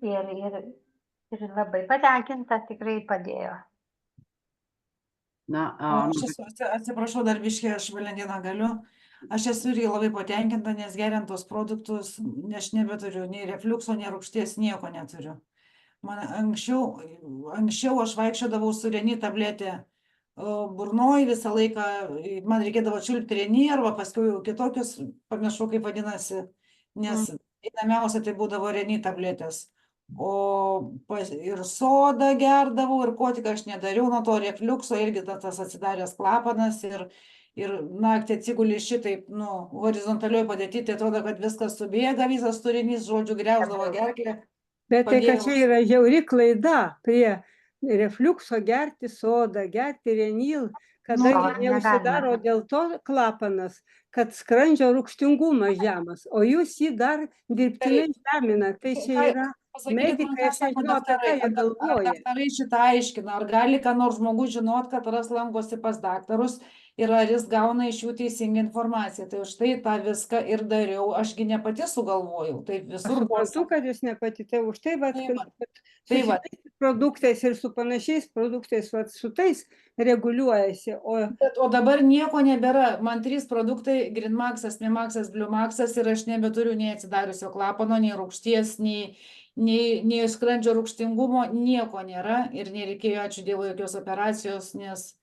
Speaker 4: Ir labai patenkinta, tikrai padėjo.
Speaker 2: Atsiprašau, dar biškį, aš Valentiną galiu. Aš esu irgi labai patenkinta, nes geriant tos produktus, aš nebeturiu nei refliukso, nei rūgšties, nieko neturiu. Man anksčiau aš vaikščiodavau su Reni tabletė burnoj visą laiką, man reikėdavo čiulpti Reni arba paskui kitokius, pamiršau kaip vadinasi, nes įdomiausia tai būdavo Reni tabletės. ir sodą gerdavau, ir ko tik aš nedariau, nuo to refliukso irgi tas atsidaręs klapanas ir naktį atsiguli šitaip, horizontalioj padėty, tai atrodo, kad viskas subėga, visas turinys, žodžiu, griauždavo gerklę.
Speaker 6: Bet tai, kad
Speaker 2: Padėjau.
Speaker 6: čia yra žiauri klaida prie refliukso gerti sodą, gerti renil, kadangi neužsidaro dėl to klapanas, kad skrandžio rūgštingumas žemas, o jūs jį dar dirbtinai žemina. Tai čia yra medikai, aš nežinau, apie ką jie galvoja.
Speaker 2: Daktarai šitą aiškina, ar gali ką nors žmogus žinot, kad lankosi pas daktarus ir ar jis gauna iš jų teisingą informaciją. Tai už tai tą viską ir dariau, ašgi ne pati sugalvojau. Taip visur buvo.
Speaker 6: Aš suprantu, kad jūs ne pati, tai už tai, kad
Speaker 2: Tai va.
Speaker 6: su šitais produktais ir su panašiais produktais, su tais reguliuojasi.
Speaker 2: O dabar nieko nebėra. Man 3 produktai, Grinmaxas, Mimaxas, Bliumaxas, ir aš nebeturiu nei atsidariusio klapano, nei rūgšties, nei skrandžio rūgštingumo, nieko nėra ir nereikėjo, ačiū Dievui, jokios operacijos, nes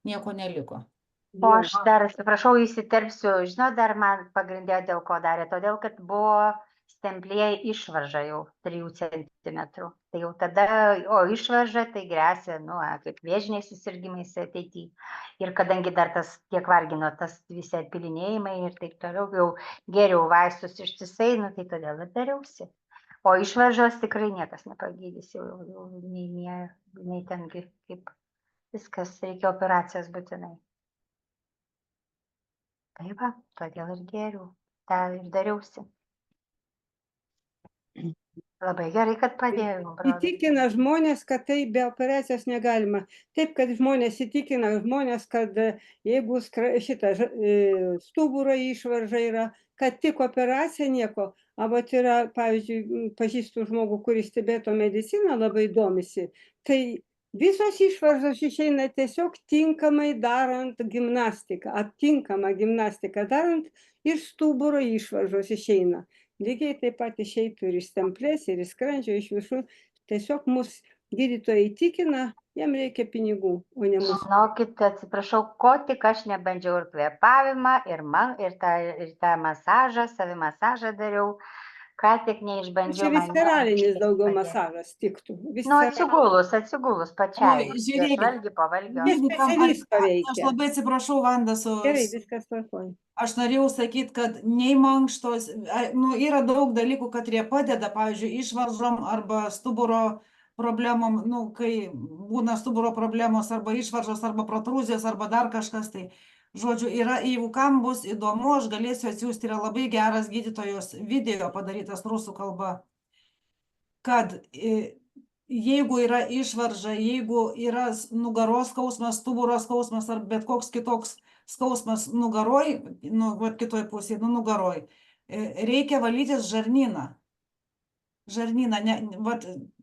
Speaker 2: nieko neliko.
Speaker 4: O aš dar, atsiprašau, įsiterpsiu, žinot, dar man pagrindė dėl ko darė, todėl, kad buvo stemplėje išvarža jau 3 centimetrų. Tai jau tada, o išvarža tai grėsia, kaip vėžiniais susirgimais ateityje. Ir kadangi dar tas tiek vargino, tas visi atpilinėjimai ir taip toliau, jau geriau vaistus ištisai, tai todėl ir dariausi. O išvaržos tikrai niekas nepagydys, jau nei tengi kaip viskas, reikia operacijos būtinai. Tai va, todėl ir geriau, tą ir dariausi. Labai gerai, kad padėjau.
Speaker 6: Įtikina žmonės, kad tai be operacijos negalima. Taip, kad žmonės įtikina žmonės, kad jeigu šitą stuburo išvarža yra, kad tik operacija nieko. Arba yra, pavyzdžiui, pažįstu žmogų, kuris Tibeto medicina labai domisi, tai visos išvaržos išeina tiesiog tinkamai darant gimnastiką, tinkamą gimnastiką darant ir stuburo išvaržos išeina. Lygiai taip pat išeitų ir iš stemplės, ir iš skrandžio, iš visų. Tiesiog mus gydytojai įtikina, jam reikia pinigų, o ne mūsų.
Speaker 4: Žinokit, atsiprašau, ko tik aš nebandžiau ir kvėpavimą, ir tą masažą, savimasažą dariau. Ką tik neišbandžiau.
Speaker 6: Čia visceralinis daugiau masažas tiktų.
Speaker 4: Atsigulus pačiai. Valgi pavalgio.
Speaker 2: Aš labai atsiprašau, Vanda,
Speaker 6: Gerai, viskas tvarkoja.
Speaker 2: Aš norėjau sakyti, kad nei mankštos, yra daug dalykų, kad jie padeda, pavyzdžiui, išvaržom arba stuburo problemom, kai būna stuburo problemos arba išvaržos, arba protrūzijos, arba dar kažkas tai. Žodžiu, jeigu kam bus įdomu, aš galėsiu atsiųsti, yra labai geras gydytojos video padarytas rusų kalba, kad jeigu yra išvarža, jeigu yra nugaros skausmas, stuburo skausmas ar bet koks kitoks skausmas nugaroj, kitoj pusėje, nugaroj, reikia valytis žarnyną.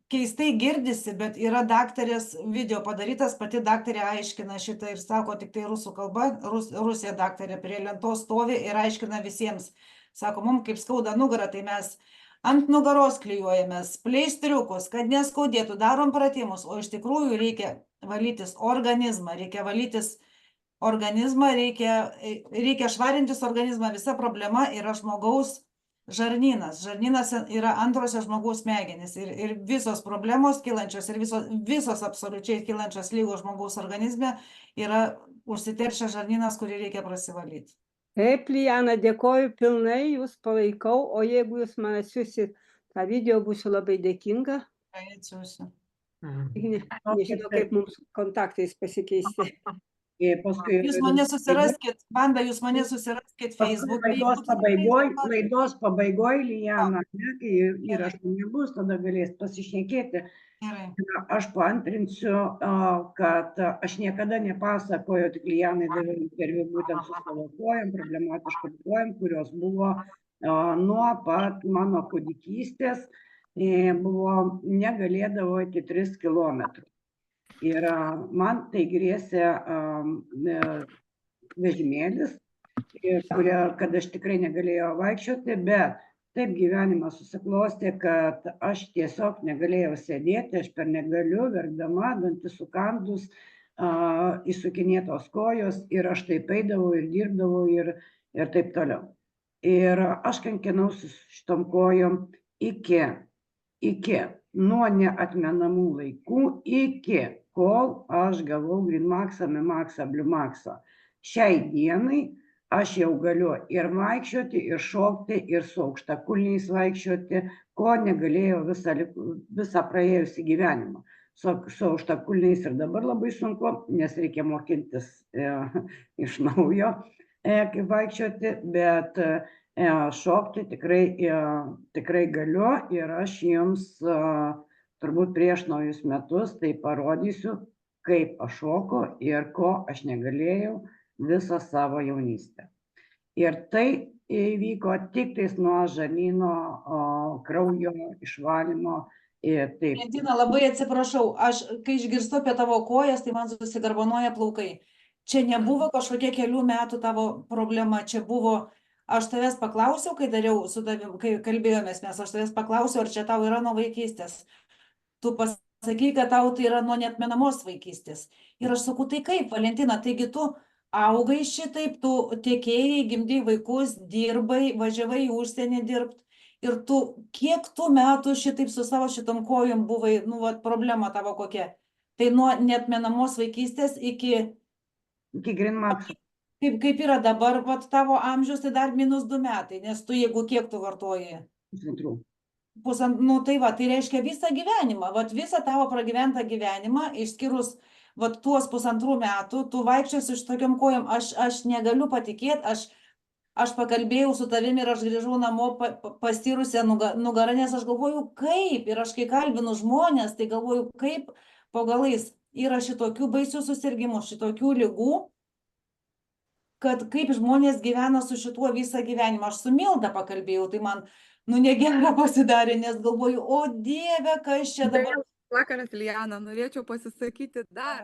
Speaker 2: Keistai girdisi, bet yra daktarės video padarytas, pati daktarė aiškina šitą ir sako tik tai rusų kalba, Rusija daktarė prie lentos stovi ir aiškina visiems. Sako, mums kaip skauda nugarą, tai mes ant nugaros klijuojamės pleistriukus, kad neskaudėtų, darom pratimus, o iš tikrųjų reikia valytis organizmą, reikia švarintis organizmą, visa problema yra žmogaus žarnynas. Žarnynas yra antrosios žmogaus smegenys ir visos problemos kylančios ir visos absoliučiai kylančios lygos žmogaus organizme yra užsiteršęs žarnynas, kurį reikia prasivalyti.
Speaker 6: Taip, Lijana, dėkoju pilnai, jūs palaikau, o jeigu jūs man atsiųsit tą video, būsiu labai dėkinga.
Speaker 2: Atsiųsiu.
Speaker 6: Nežinau, kaip mums kontaktais pasikeisti.
Speaker 2: Jūs mane susiraskit, Vanda, jūs mane susiraskit Facebook'e.
Speaker 1: Laidos pabaigoj, Lijana, kai įrašų nebus, tada galės pasišnekėti. Aš paantrinsiu, kad aš niekada nepasakoju, tik Lijanai daviau interviu būtent su savo kojom, problematiškom kojom, kurios buvo nuo pat mano kūdikystės, negalėdavo iki 3 kilometrų. Ir man tai grėsė vežimėlis, kad aš tikrai negalėjau vaikščioti, bet taip gyvenimas susiklostė, kad aš tiesiog negalėjau sėdėti, aš per negaliu, verkdama, dantis sukandus, įsukinėtos kojos ir aš taip eidavau ir dirbdavau ir taip toliau. Ir aš kankinausi šitom kojom iki nuo neatmenamų laikų iki kol aš gavau Greenmaxą, Memaxą, Bluemaxą. Šiai dienai aš jau galiu ir vaikščioti, ir šokti, ir su aukštakulniais vaikščioti, ko negalėjau visą praėjusį gyvenimą. Su aukštakulniais ir dabar labai sunku, nes reikia mokintis iš naujo, kaip vaikščioti, bet šokti tikrai galiu ir aš jums turbūt prieš naujus metus tai parodysiu, kaip aš šoku ir ko aš negalėjau visą savo jaunystę. Ir tai įvyko tik tais nuo žarnyno kraujo išvalymo.
Speaker 2: Valentina, labai atsiprašau, aš kai išgirstu apie tavo kojas, tai man susigarbonuoja plaukai. Čia nebuvo kažkokia kelių metų tavo problema, čia buvo, aš tavęs paklausiau, kai dariau su tavim, kai kalbėjomės, nes aš tavęs paklausiau, ar čia tau yra nuo vaikystės. Tu pasakai, kad tau tai yra nuo neatmenamos vaikystės. Ir aš sakau, tai kaip, Valentina, taigi tu augai šitaip, tu tekėjai, gimdei vaikus, dirbai, važiavai į užsienį dirbti. Ir tu, kiek tų metų šitaip su savo šitom kojom buvai, problema tavo kokia? Tai nuo neatmenamos vaikystės iki
Speaker 1: Greenmaxo.
Speaker 2: Kaip yra dabar, tavo amžius, tai dar -2 metai, nes tu, jeigu kiek tu vartoji? Tai reiškia visą gyvenimą, visą tavo pragyventą gyvenimą, išskyrus tuos 1,5 metų, tu vaikščiosi iš tokiom kojom, aš negaliu patikėti, aš pakalbėjau su tavimi ir aš grįžau namo pastirusią nugarą, nes aš galvoju, kaip, ir aš kai kalbinu žmonės, tai galvoju, kaip po galais yra šitokių baisių susirgymų, šitokių ligų, kad kaip žmonės gyvena su šituo visą gyvenimą. Aš su Milda pakalbėjau, tai man, negera pasidarė, nes galvoju, o Dieve, kas čia dabar.
Speaker 7: Vakaras, Liana, norėčiau pasisakyti dar.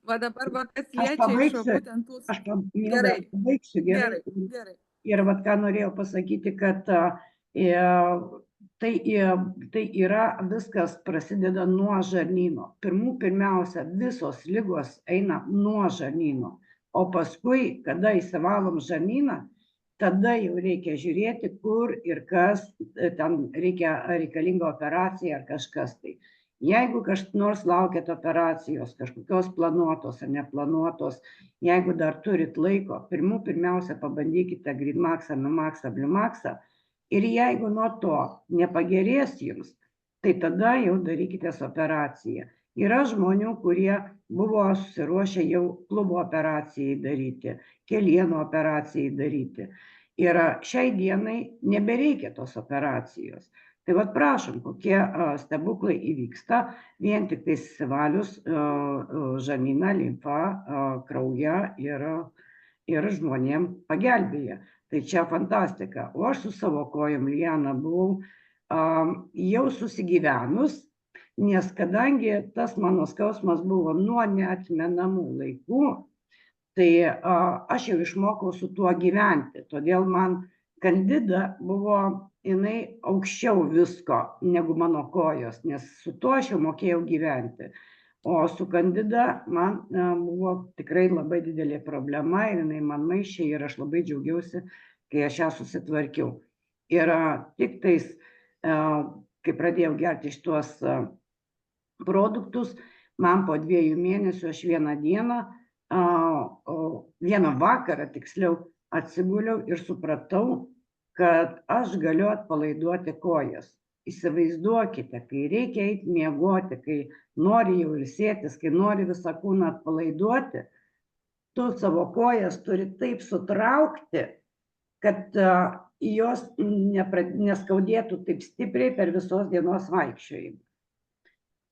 Speaker 7: Va dabar, kas
Speaker 1: Aš
Speaker 7: liečia iš
Speaker 1: pabaigsiu.
Speaker 7: būtent tų...
Speaker 1: Aš pabaigsiu, gerai. Ir ką norėjau pasakyti, kad tai yra viskas prasideda nuo žarnyno. Pirmiausia, visos ligos eina nuo žarnyno. O paskui, kada įsivalom žarnyną, tada jau reikia žiūrėti, kur ir kas, ten reikalinga operacija ar kažkas tai. Jeigu kas nors laukiat operacijos, kažkokios planuotos ar neplanuotos, jeigu dar turit laiko, pirmiausia pabandykite Greenmaxą, Memaxą, Bluemaxą ir jeigu nuo to nepagerės jums, tai tada jau darykitės operaciją. Yra žmonių, kurie buvo susiruošę jau klubo operacijai daryti, kelienų operacijai daryti. Ir šiai dienai nebereikia tos operacijos. Tai prašom, kokie stebuklai įvyksta, vien tik tai įsivalius žarnyną, limfą, kraują ir žmonėm pagelbėja. Tai čia fantastika. O aš su savo kojom, Liana, buvau jau susigyvenus, nes kadangi tas mano skausmas buvo nuo neatmenamų laikų, tai aš jau išmokau su tuo gyventi. Todėl man Candida buvo, jinai aukščiau visko negu mano kojos, nes su tuo aš jau mokėjau gyventi. O su Candida man buvo tikrai labai didelė problema ir jinai man maišė ir aš labai džiaugiausi, kai aš ją susitvarkiau. Ir tik tais, kai pradėjau gerti šitos produktus, man po 2 mėnesių aš vieną vakarą tiksliau atsiguliau ir supratau, kad aš galiu atpalaiduoti kojas. Įsivaizduokite, kai reikia eiti miegoti, kai nori jau ilsėtis, kai nori visą kūną atpalaiduoti, tu savo kojas turi taip sutraukti, kad jos neskaudėtų taip stipriai per visos dienos vaikščiojimą.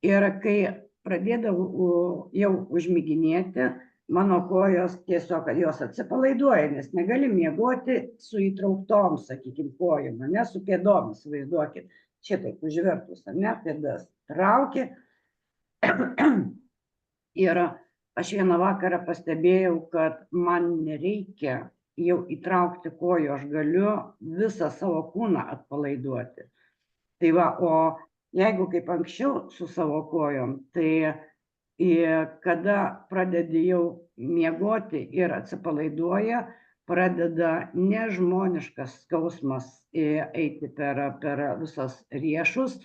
Speaker 1: Ir kai pradėdavau jau užmiginėti, mano kojos tiesiog, kad jos atsipalaiduoja, nes negali miegoti su įtrauktom, sakykime, kojom, ne su pėdom, įsivaizduokit, šitaip užvertus, ne, pėdas trauki. Ir aš vieną vakarą pastebėjau, kad man nereikia jau įtraukti kojų, aš galiu visą savo kūną atpalaiduoti. Tai va, o jeigu kaip anksčiau su savo kojom, tai kada pradedi jau miegoti ir atsipalaiduoja, pradeda nežmoniškas skausmas eiti per visas riešus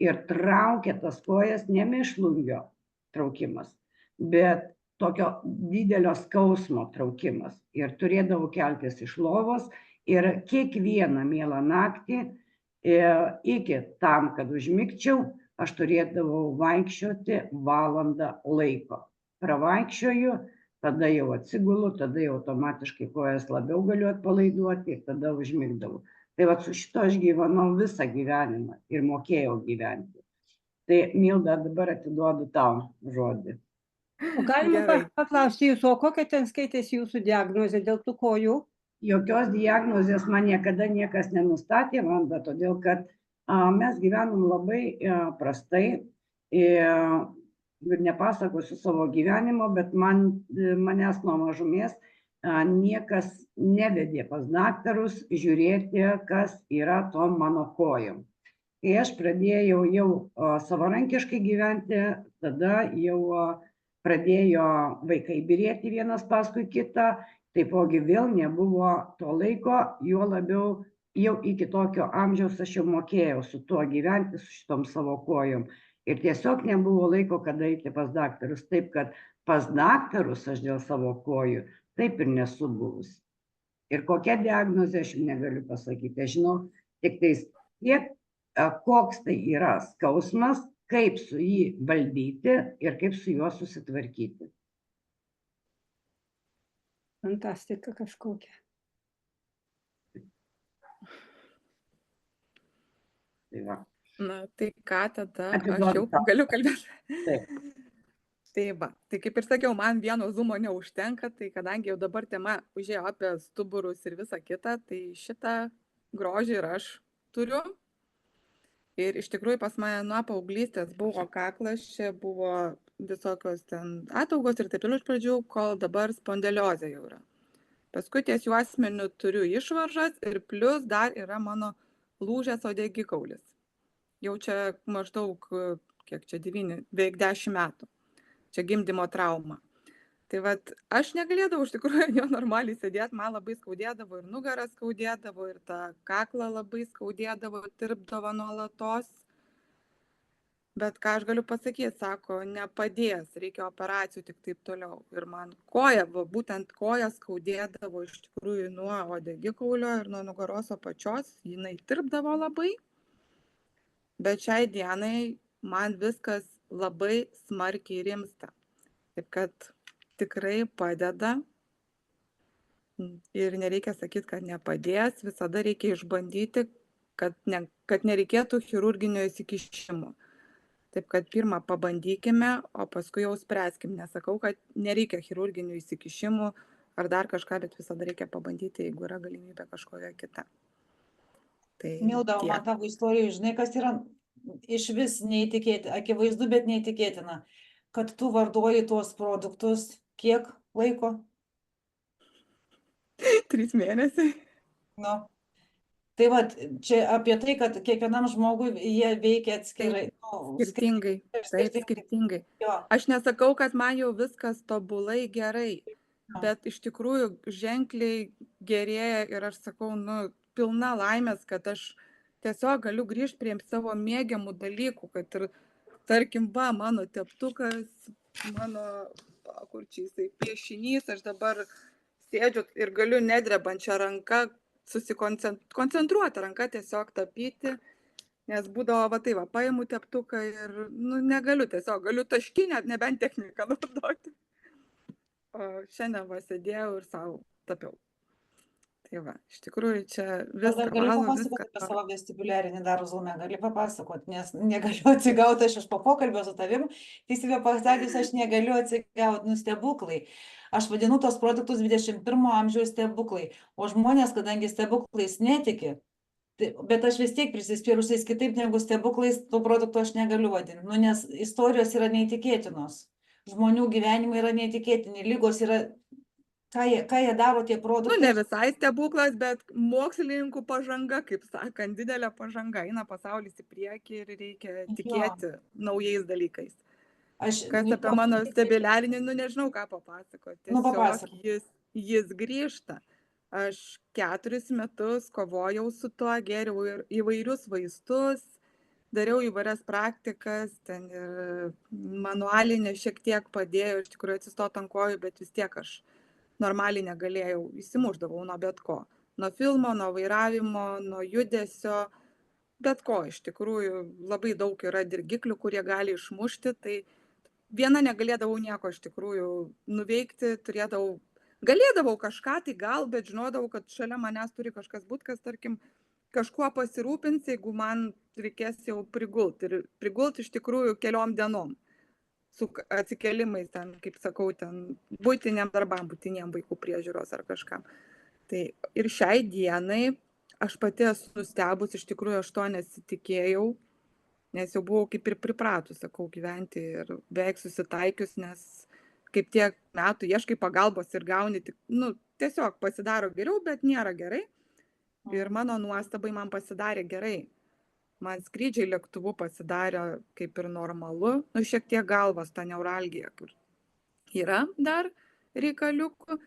Speaker 1: ir traukia tas kojas, ne mėšlungio traukimas, bet tokio didelio skausmo traukimas. Ir turėdavau keltis iš lovos ir kiekvieną mielą naktį iki tam, kad užmigčiau, aš turėdavau vaikščioti valandą laiko. Pravaikščioju, tada jau atsigulu, tada jau automatiškai kojas labiau galiu atpalaiduoti ir tada užmigdavau. Tai va su šito aš gyvenau visą gyvenimą ir mokėjau gyventi. Tai Milda, dabar atiduodu tau žodį.
Speaker 6: O galima
Speaker 7: Gerai.
Speaker 6: paklausti jūsų, o kokia ten skaitėsi jūsų diagnozė dėl tų kojų?
Speaker 1: Jokios diagnozės man niekada niekas nenustatė, Vanda, todėl kad mes gyvenom labai prastai ir nepasakosiu savo gyvenimo, bet manęs nuo mažumės niekas nevedė pas daktarus žiūrėti, kas yra tom mano kojom. Kai aš pradėjau jau savarankiškai gyventi, tada jau pradėjo vaikai birėti vienas paskui kitą, taipogi vėl nebuvo to laiko, juo labiau jau iki tokio amžiaus aš jau mokėjau su tuo gyventi, su šitom savo kojom. Ir tiesiog nebuvo laiko, kada eiti pas daktarus. Taip, kad pas daktarus aš dėl savo kojų taip ir nesu buvus. Ir kokia diagnozė aš negaliu pasakyti. Aš žinau tik tais tiek, koks tai yra skausmas, kaip su jį valdyti ir kaip su juo susitvarkyti.
Speaker 6: Fantastika kažkokia.
Speaker 1: Tai va.
Speaker 7: Na, tai ką tada, aš
Speaker 1: Atiduodu
Speaker 7: jau
Speaker 1: tau.
Speaker 7: galiu kalbėti.
Speaker 1: Taip.
Speaker 7: Tai va, tai kaip ir sakiau, man vieno zoomo neužtenka, tai kadangi jau dabar tema užėjo apie stuburus ir visą kitą, tai šitą grožį ir aš turiu. Ir iš tikrųjų pas mane nuo paauglystės buvo kaklas, čia buvo visokios ten ataugos ir taip toliau iš pradžių, kol dabar spondiliozė jau yra. Paskui ties juosmeniu turiu išvaržas ir plus dar yra mano lūžęs uodegikaulis. Jau čia maždaug, kiek čia 9, beveik 10 metų. Čia gimdymo trauma. Tai vat, aš negalėdavau iš tikrųjų jo normaliai sėdėti, man labai skaudėdavo ir nugarą skaudėdavo, ir tą kaklą labai skaudėdavo, tirpdavo nuolatos. Bet ką aš galiu pasakyti, sako, nepadės, reikia operacijų tik taip toliau. Ir man koja, būtent koja skaudėdavo iš tikrųjų nuo uodegikaulio ir nuo nugaros apačios, jinai tirpdavo labai. Bet šiai dienai man viskas labai smarkiai rimsta. Taip kad tikrai padeda ir nereikia sakyti, kad nepadės, visada reikia išbandyti, kad nereikėtų chirurginio įsikišimo. Taip kad pirmą pabandykime, o paskui jau spręskim. Nesakau, kad nereikia chirurginių įsikišimų ar dar kažką, bet visada reikia pabandyti, jeigu yra galimybė kažkokia kita. Tai
Speaker 2: Milda, o
Speaker 7: tiek.
Speaker 2: man tavo istorijų, žinai, kas yra iš vis neįtikėtina, akivaizdu, bet neįtikėtina, kad tu vartoji tuos produktus kiek laiko?
Speaker 7: 3 mėnesiai.
Speaker 2: Nu. Tai va, čia apie tai, kad kiekvienam žmogui jie veikia atskirai.
Speaker 7: Skirtingai, taip, skirtingai.
Speaker 2: Jo.
Speaker 7: Aš nesakau, kad man jau viskas tobulai gerai, bet iš tikrųjų ženkliai gerėja ir aš sakau, pilna laimės, kad aš tiesiog galiu grįžti prie savo mėgiamų dalykų, kad ir, tarkim, mano teptukas, mano, kur čia jisai, piešinys, aš dabar sėdžiu ir galiu nedrebančią ranką susikoncentruoti ranką, tiesiog tapyti, nes būdavo, paimu teptuką ir, negaliu tiesiog, galiu taškinę, nebent techniką naudoti. O šiandien sėdėjau ir savo tapiau. Tai va, iš tikrųjų čia viską
Speaker 2: Gali papasakoti apie savo vestibuliarinį dar zoomę, gali papasakoti, nes negaliu atsigauti aš po pokalbio su tavim, teisybę pasakius, aš negaliu atsigauti, stebuklai. Aš vadinu tos produktus 21 amžiaus stebuklai, o žmonės, kadangi stebuklais netiki, bet aš vis tiek prisispyrusiais kitaip negu stebuklais, tų produktų aš negaliu vadinti, nes istorijos yra neįtikėtinos, žmonių gyvenimai yra neįtikėtini, lygos yra. Ką jie daro tie produktai?
Speaker 7: Ne visai stebuklas, bet mokslininkų pažanga, kaip sakant, didelė pažanga, eina pasaulis į priekį ir reikia tikėti naujais dalykais. Kas apie mano stebeliarinį, nežinau ką papasakoti. Tiesiog jis grįžta. Aš 4 metus kovojau su tuo, gėriau ir įvairius vaistus, dariau įvairias praktikas, ten ir manualinė šiek tiek padėjo iš tikrųjų atsistoti ant kojų, bet vis tiek aš normaliai negalėjau, įsimušdavau nuo bet ko. Nuo filmo, nuo vairavimo, nuo judesio, bet ko iš tikrųjų labai daug yra dirgiklių, kurie gali išmušti, tai viena negalėdavau nieko iš tikrųjų nuveikti, galėdavau kažką tai gal, bet žinodavau, kad šalia manęs turi kažkas būt, kas, tarkim, kažkuo pasirūpins, jeigu man reikės jau prigult. Ir prigult iš tikrųjų keliom dienom. Su atsikelimais ten, kaip sakau, ten buitiniam darbam, būtiniem vaikų priežiūros ar kažkam. Tai ir šiai dienai aš pati esu nustebus, iš tikrųjų aš to nesitikėjau, nes jau buvau kaip ir pripratus, sakau, gyventi ir beveik susitaikius, nes kaip tiek metų ieškai pagalbos ir gauni tik, tiesiog pasidaro geriau, bet nėra gerai. Ir mano nuostabai man pasidarė gerai. Man skrydžiai lėktuvu pasidarė kaip ir normalu, šiek tiek galvos ta neuralgija, kur yra dar reikaliukų,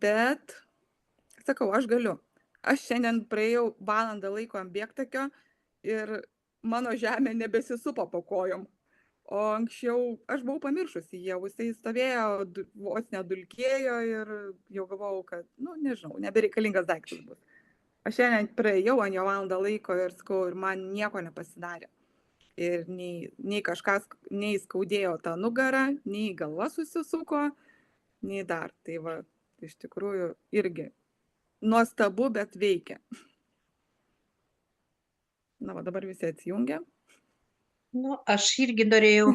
Speaker 7: bet sakau, aš galiu. Aš šiandien praėjau valandą laiko ant bėgtakio ir mano žemė nebesisupo po kojom. O anksčiau aš buvau pamiršusi jau, jisai stovėjo, vos nedulkėjo ir jau galvojau, kad, nežinau, nebereikalingas daiktas bus. Aš šiandien praėjau ant jo valandą laiko ir sakau, ir man nieko nepasidarė. Ir nei kažkas, nei skaudėjo tą nugarą, nei galva susisuko, nei dar. Tai va, iš tikrųjų irgi nuostabu, bet veikia. Na, va, dabar visi atsijungia.
Speaker 8: Aš irgi norėjau.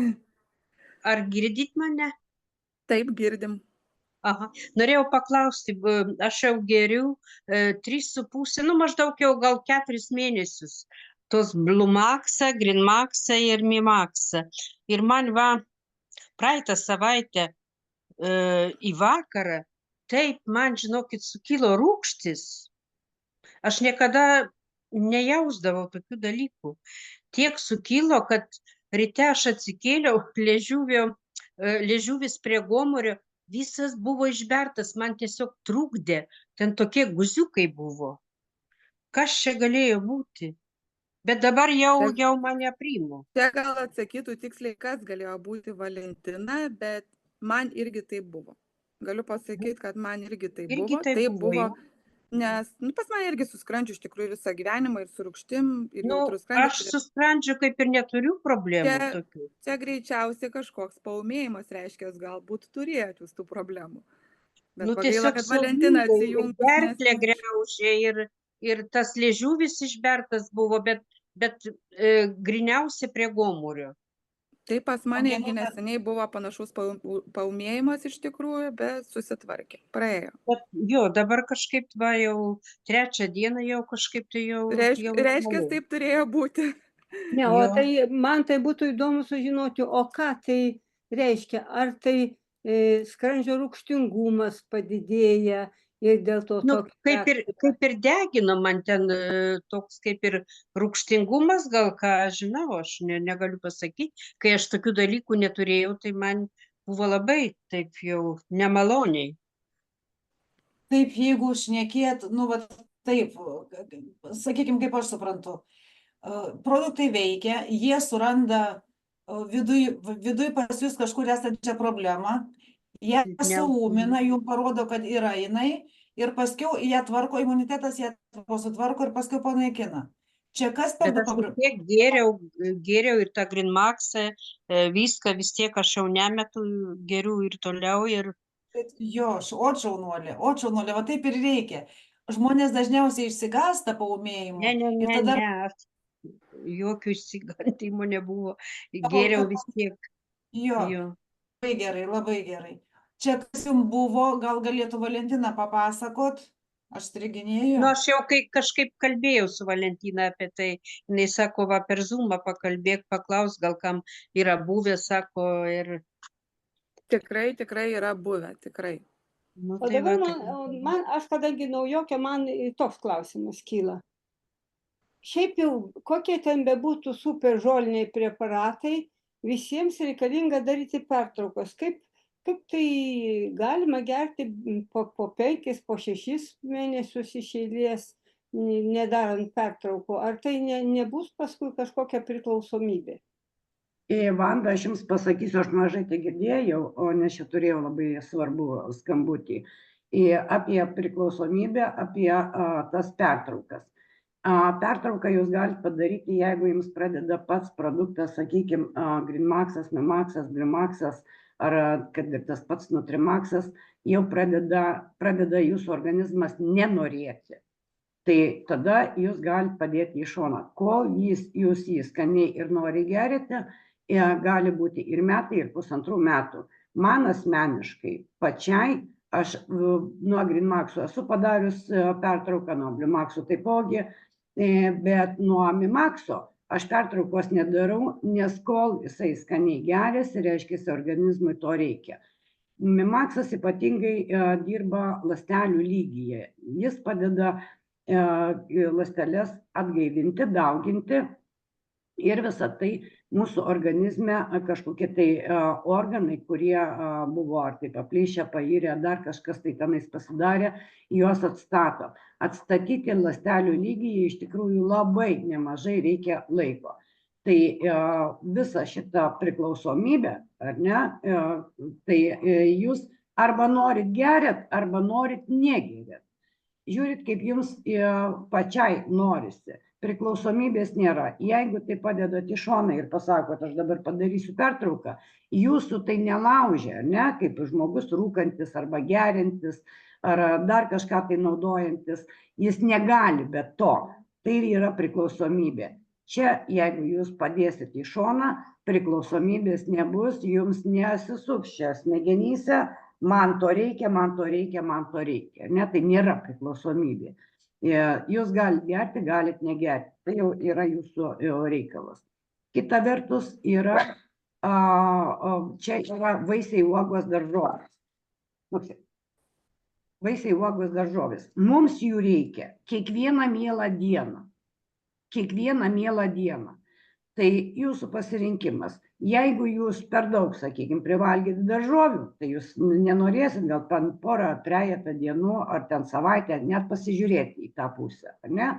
Speaker 8: Ar girdit mane?
Speaker 7: Taip, girdim.
Speaker 8: Aha. Norėjau paklausti, aš jau geriu 3,5, maždaug jau gal 4 mėnesius. Tos Blumaxą, Greenmaxą ir Mimaxą. Ir man praeitą savaitę į vakarą, taip man, žinokit, sukilo rūgštis. Aš niekada nejausdavau tokių dalykų. Tiek sukilo, kad ryte aš atsikėliau, liežuvis prie gomurio, visas buvo išbertas, man tiesiog trukdė, ten tokie guziukai buvo. Kas čia galėjo būti? Bet dabar jau mane priimu.
Speaker 7: Čia gal atsakytų tiksliai, kas galėjo būti Valentina, bet man irgi taip buvo. Galiu pasakyti, kad man irgi taip buvo. Taip buvo. Nes pas mane irgi su skrandžiu iš tikrųjų visą gyvenimą ir su rūgštim.
Speaker 8: Aš su skrandžiu kaip ir neturiu problemų tokių.
Speaker 7: Čia greičiausiai kažkoks paūmėjimas, reiškia, galbūt turėjot jūs tų problemų. Bet pagaila, kad Valentina atsijungė.
Speaker 8: Gerklė griaužė ir tas liežuvis išbertas buvo, bet griniausia prie gomurio.
Speaker 7: Tai pas mane irgi neseniai buvo panašus paūmėjimas iš tikrųjų, bet susitvarkė, praėjo.
Speaker 8: Jo, dabar kažkaip jau 3 dieną jau kažkaip tai jau...
Speaker 7: Reiškia, taip turėjo būti.
Speaker 6: Ne, o tai man tai būtų įdomu sužinoti, o ką tai reiškia? Ar tai skrandžio rūgštingumas padidėja ir dėl to...
Speaker 8: Kaip ir degino man ten toks kaip ir rūgštingumas, gal ką žinau, aš negaliu pasakyti. Kai aš tokių dalykų neturėjau, tai man buvo labai taip jau nemaloniai.
Speaker 2: Taip, jeigu šnekėt, taip, sakykime, kaip aš suprantu, produktai veikia, jie suranda viduj pas jūs kažkur esančią problemą, jie suūmina, jums parodo, kad yra jinai, ir paskiau jie tvarko, imunitetas jie sutvarko ir paskiau panaikina. Čia kas per
Speaker 8: bet aš vis tiek gėriau ir tą Greenmaxą, viską vis tiek aš jau nemetu, geriu ir toliau.
Speaker 2: Jo, šaunuolė, va taip ir reikia. Žmonės dažniausiai išsigąsta paūmėjimų.
Speaker 8: Ne, jokių išsigandimų nebuvo, gėriau vis tiek.
Speaker 2: Jo, labai gerai. Čia kas jums buvo, gal galėtų Valentina papasakot? Aš striginėjau.
Speaker 8: Aš jau kažkaip kalbėjau su Valentina apie tai. Jis sako, per Zoomą pakalbėk, paklaus, gal kam yra buvę, sako. Ir...
Speaker 7: Tikrai yra buvę, tikrai.
Speaker 6: O dabar aš kadangi naujokė, man toks klausimas kyla. Šiaip jau, kokie ten bebūtų super žoliniai preparatai, visiems reikalinga daryti pertraukos. Kaip kaip tai galima gerti po 5, po 6 mėnesius iš eilės, nedarant pertraukų? Ar tai nebus paskui kažkokia priklausomybė?
Speaker 1: Vanda, aš jums pasakysiu, aš mažai tai girdėjau, o nes čia turėjau labai svarbu skambutį apie priklausomybę, apie tas pertraukas. Pertrauką jūs galite padaryti, jeigu jums pradeda pats produktas, sakykime, Greenmaxas, Memaxas, Blimaxas, ar kad ir tas pats Nutrimaxas, jau pradeda jūsų organizmas nenorėti. Tai tada jūs galite padėti į šoną. Kol jūs jį skaniai ir nori gerėti, gali būti ir metai, ir 1,5 metų. Man asmeniškai pačiai, aš nuo Greenmaxo esu padarius pertrauką, nuo Blimaxo taipogi, bet nuo Memaxo aš pertraukos nedarau, nes kol jisai skaniai geriasi, reiškia, organizmui to reikia. Memaxas ypatingai dirba ląstelių lygyje. Jis padeda ląsteles atgaivinti, dauginti ir visą tai mūsų organizme kažkokie tai organai, kurie buvo ar tai paplyšę, pairę, dar kažkas tai tenais pasidarė, juos atstato. Atstatyti ląstelių lygyje iš tikrųjų labai nemažai reikia laiko. Tai visą šitą priklausomybę, ar ne, tai jūs arba norit geriat, arba norit negeriat. Žiūrit, kaip jums pačiai norisi. Priklausomybės nėra. Jeigu tai padedat į šoną ir pasakot, aš dabar padarysiu pertrauką, jūsų tai nelaužia, ne, kaip žmogus rūkantis arba gerintis, ar dar kažką tai naudojantis, jis negali be to. Tai yra priklausomybė. Čia, jeigu jūs padėsit į šoną, priklausomybės nebus, jums nesisuks čia smegenyse, man to reikia, man to reikia, man to reikia. Ne, tai nėra priklausomybė. Jūs galite gerti, galite negerti. Tai jau yra jūsų reikalas. Kita vertus yra, čia yra vaisiai, uogos, daržovės. Vaisiai, uogos, daržovės. Mums jų reikia kiekvieną mielą dieną. Kiekvieną mielą dieną. Tai jūsų pasirinkimas. Jeigu jūs per daug, sakykime, privalgyti daržovių, tai jūs nenorėsit gal porą, 3 dienų ar ten savaitę net pasižiūrėti į tą pusę, ne?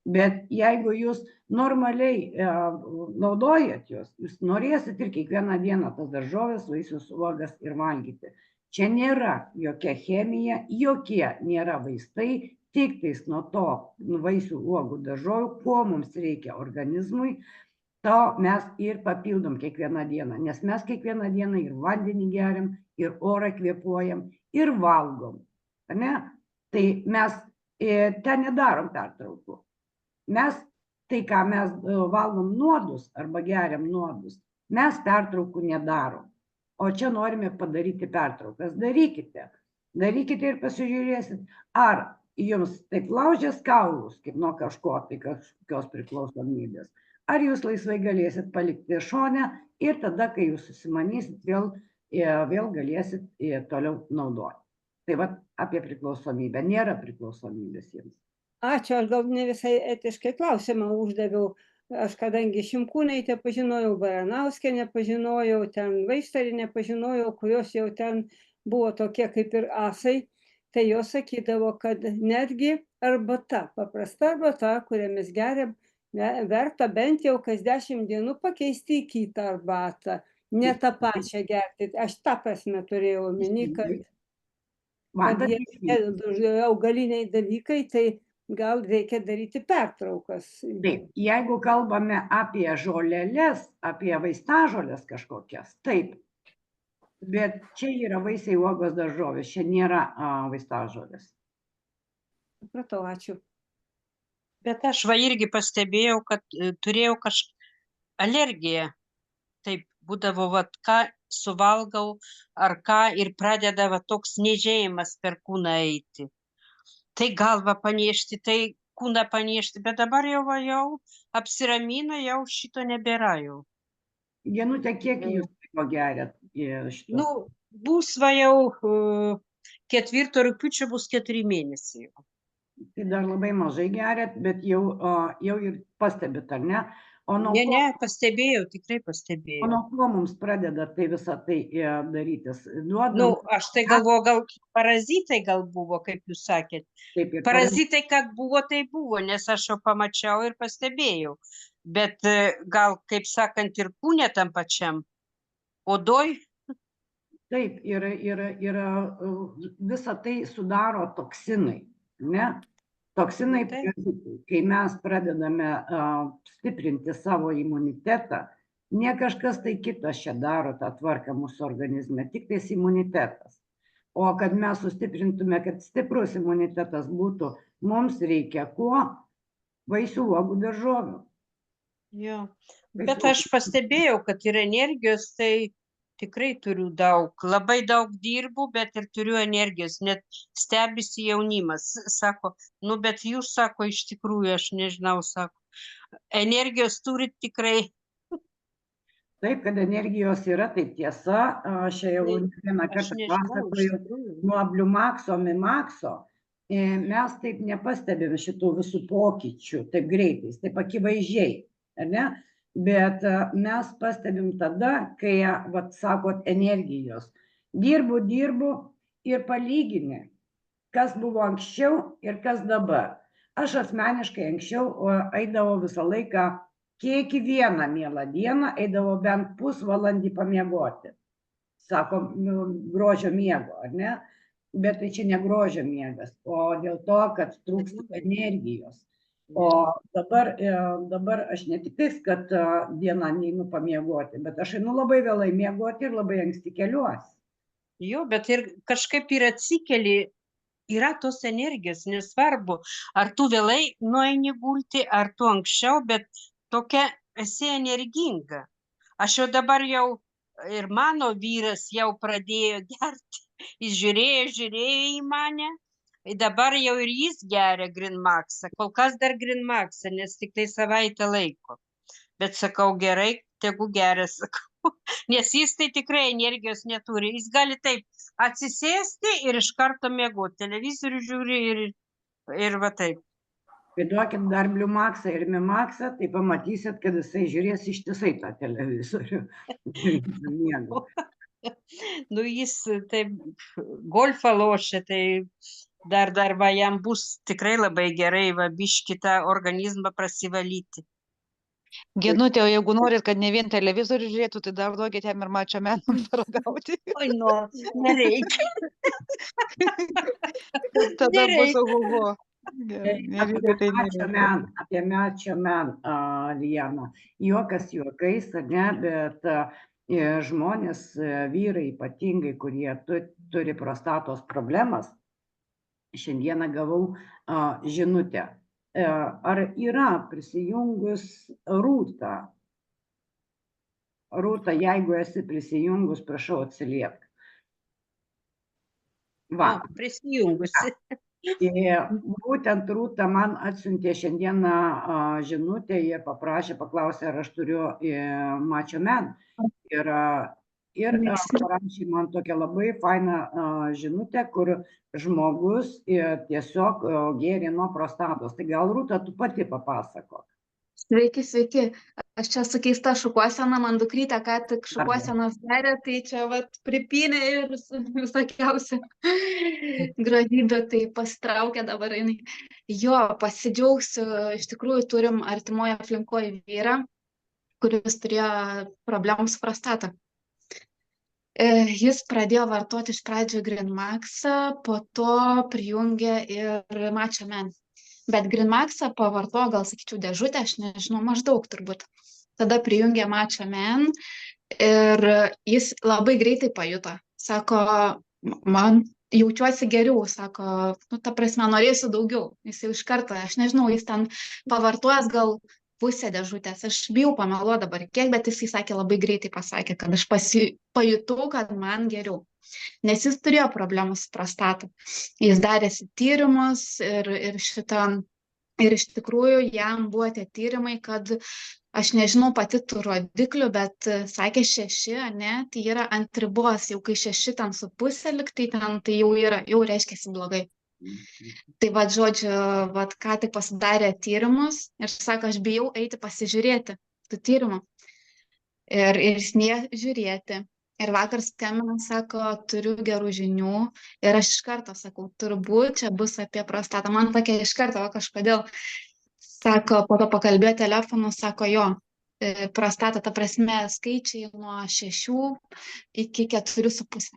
Speaker 1: Bet jeigu jūs normaliai naudojat juos, jūs norėsit ir kiekvieną dieną tas daržovės, vaisius, uogas ir valgyti. Čia nėra jokia chemija, jokie nėra vaistai, tik tais nuo to vaisių, uogų, daržovių, ko mums reikia organizmui, to mes ir papildom kiekvieną dieną, nes mes kiekvieną dieną ir vandenį geriam, ir orą kvėpuojam, ir valgom. Ne? Tai mes ten nedarom pertraukų. Mes, tai ką mes valgom nuodus arba geriam nuodus, mes pertraukų nedarom. O čia norime padaryti pertraukas. Darykite. Darykite ir pasižiūrėsit, ar jums taip laužės kaulus, kaip nuo kažko, tai kažkokios priklausomybės. Ar jūs laisvai galėsit palikti šone ir tada, kai jūs susimanysit, vėl galėsit toliau naudoti. Tai va apie priklausomybę. Nėra priklausomybės jums.
Speaker 6: Ačiū, aš gal ne visai etiškai klausimą uždaviau. Aš kadangi Šimkūnaitę pažinojau, Baranauskienę pažinojau, ten Vaištarienę pažinojau, kurios jau ten buvo tokie kaip ir asai, tai jos sakydavo, kad netgi arbata, paprasta arbata, kurią mes geriam, verta bent jau kas 10 dienų pakeisti į kitą arbatą, ne tą pačią gerti. Aš tą prasme turėjau omeny, kad jie augaliniai dalykai, tai gal reikia daryti pertraukas.
Speaker 1: Taip, jeigu kalbame apie žolelės, apie vaistažolės kažkokias, taip. Bet čia yra vaisiai, uogos, daržovės, čia nėra vaistažolės.
Speaker 6: Supratau, ačiū.
Speaker 8: Bet aš va irgi pastebėjau, kad turėjau alergiją. Taip būdavo, va, ką suvalgau ar ką ir pradeda va toks niežėjimas per kūną eiti. Tai galvą paniešti, tai kūną paniešti, bet dabar jau apsiramina, jau šito nebėra jau.
Speaker 1: Genutė, kiek jūs laiko geriat šito?
Speaker 8: Nu, bus va jau 4 rugpjūčio bus 4 mėnesiai.
Speaker 1: Tai dar labai mažai geriat, bet jau ir pastebit, ar ne? O nuo
Speaker 8: Ne, pastebėjau, tikrai
Speaker 1: o
Speaker 8: pastebėjau.
Speaker 1: nuo ko mums pradeda tai visą tai darytis?
Speaker 8: Nu,
Speaker 1: Duodam
Speaker 8: aš tai galvoju, gal parazitai gal buvo, kaip jūs sakėt.
Speaker 1: taip ir
Speaker 8: Parazitai, kad buvo, tai buvo, nes aš jau pamačiau ir pastebėjau. Bet gal, kaip sakant, ir kūne tam pačiam, odoj.
Speaker 1: Taip, ir visą tai sudaro toksinai, ne? Toksinai,
Speaker 8: Taip.
Speaker 1: kai mes pradedame stiprinti savo imunitetą, ne kažkas tai kitas čia daro tą tvarką mūsų organizme, tik tais imunitetas. O kad mes sustiprintume, kad stiprus imunitetas būtų, mums reikia kuo? Vaisių, uogų, daržovių.
Speaker 8: Jo. Bet aš pastebėjau, kad ir energijos tai tikrai turiu daug. Labai daug dirbu, bet ir turiu energijos. Net stebisi jaunimas. Sako, nu bet jūs, sako, iš tikrųjų, aš nežinau, sako, energijos turit tikrai.
Speaker 1: Taip, kad energijos yra, taip tiesa. Aš jau ne vieną
Speaker 8: Aš
Speaker 1: kartą
Speaker 8: nežinau, iš
Speaker 1: pasakojau,
Speaker 8: tikrųjų.
Speaker 1: nuo Bliumakso, Mimakso, mes taip nepastebime šitų visų pokyčių taip greitai, taip akivaizdžiai, ar ne? Bet mes pastebim tada, kai, vat sakot, energijos. Dirbu ir palygini, kas buvo anksčiau ir kas dabar. Aš asmeniškai anksčiau eidavau visą laiką, kiekvieną mielą dieną eidavau bent pusvalandį pamiegoti. Sako, grožio miego, ar ne? Bet tai čia ne grožio miegas, o dėl to, kad trūksta energijos. O dabar aš ne tik tais, kad dieną neinu pamiegoti, bet aš einu labai vėlai miegoti ir labai anksti keliuosi.
Speaker 8: Jo, bet ir kažkaip ir atsikeli, yra tos energijos, nesvarbu, ar tu vėlai nueini gulti, ar tu anksčiau, bet tokia esi energinga. Aš jau dabar jau, ir mano vyras jau pradėjo gerti, jis žiūrėjo į mane, dabar jau ir jis geria Green-Maxą, kol kas dar Green-Maxą, nes tik tai savaitę laiko. Bet sakau, gerai, tegu geria, sakau, nes jis tai tikrai energijos neturi, jis gali taip atsisėsti ir iš karto miegoti, televizorių žiūri ir va taip.
Speaker 1: Kai duokit dar Bliumaksą ir Mimaksą, tai pamatysit, kad jisai žiūrės ištisai tą televizorių.
Speaker 8: Nu, jis taip golfą lošia, tai dar va jam bus tikrai labai gerai, va biškį tą organizmą prasivalyti.
Speaker 2: Genutė, o jeigu norit, kad ne vien televizorių žiūrėtų, tai dar duokit jam ir Macho Man paragauti.
Speaker 8: Oi, nu, nereikia.
Speaker 2: Tada bus ohoho.
Speaker 1: Apie Macho Man, Liana. Juokas juokais, ne, bet žmonės, vyrai ypatingai, kurie turi prostatos problemas, šiandieną gavau žinutę. Ar yra prisijungus Rūta? Rūta, jeigu esi prisijungus, prašau atsiliepk. Va.
Speaker 8: Prisijungusi.
Speaker 1: Būtent Rūta man atsiuntė šiandieną žinutę, jie paklausė, ar aš turiu Macho Man. Ir parašė man tokią labai fainą žinutę, kur žmogus tiesiog gėrė nuo prostatos. Tai gal, Rūta, tu pati papasakok.
Speaker 9: Sveiki, sveiki. Aš čia su keista šukuosena, man dukrytė ką tik šukuosenas darė, tai čia vat pripynė ir visokiausia grožybė, tai pasitraukė dabar jinai. Jo, pasidžiaugsiu, iš tikrųjų turim artimoje aplinkoje vyrą, kuris turėjo problemų su prostata. Jis pradėjo vartoti iš pradžių Green-Maxą, po to prijungė ir Macho Man. Bet Green-Maxą pavartojo, gal sakyčiau, dėžutę, aš nežinau, maždaug turbūt. Tada prijungė Macho Man ir jis labai greitai pajuto. Sako, man jaučiuosi geriau, sako, nu, ta prasme, norėsiu daugiau. Jis jau iš karto, aš nežinau, jis ten pavartojęs gal pusę dėžutės. Aš bijau pameluoti dabar kiek, bet jisai sakė, labai greitai pasakė, kad aš pajutau, kad man geriau. Nes jis turėjo problemų su prostata. Jis darėsi tyrimus ir iš tikrųjų jam buvo tie tyrimai, kad aš nežinau pati tų rodiklių, bet sakė 6, ne, tai yra ant ribos, jau kai 6 ten su pusė liktai ten, tai jau reiškiasi blogai. Tai vad, žodžiu, vad ką tik pasidarė tyrimus ir sako, aš bijau eiti pasižiūrėti tų tyrimų. Ir jis nežiūrėti. Ir vakar skambina, sako, turiu gerų žinių. Ir aš iš karto sakau, turbūt čia bus apie prostatą. Man tokia iš karto, o kažkodėl, sako, po to pakalbėjo telefonu, sako, jo, prostata, ta prasme, skaičiai nuo 6 iki 4,5.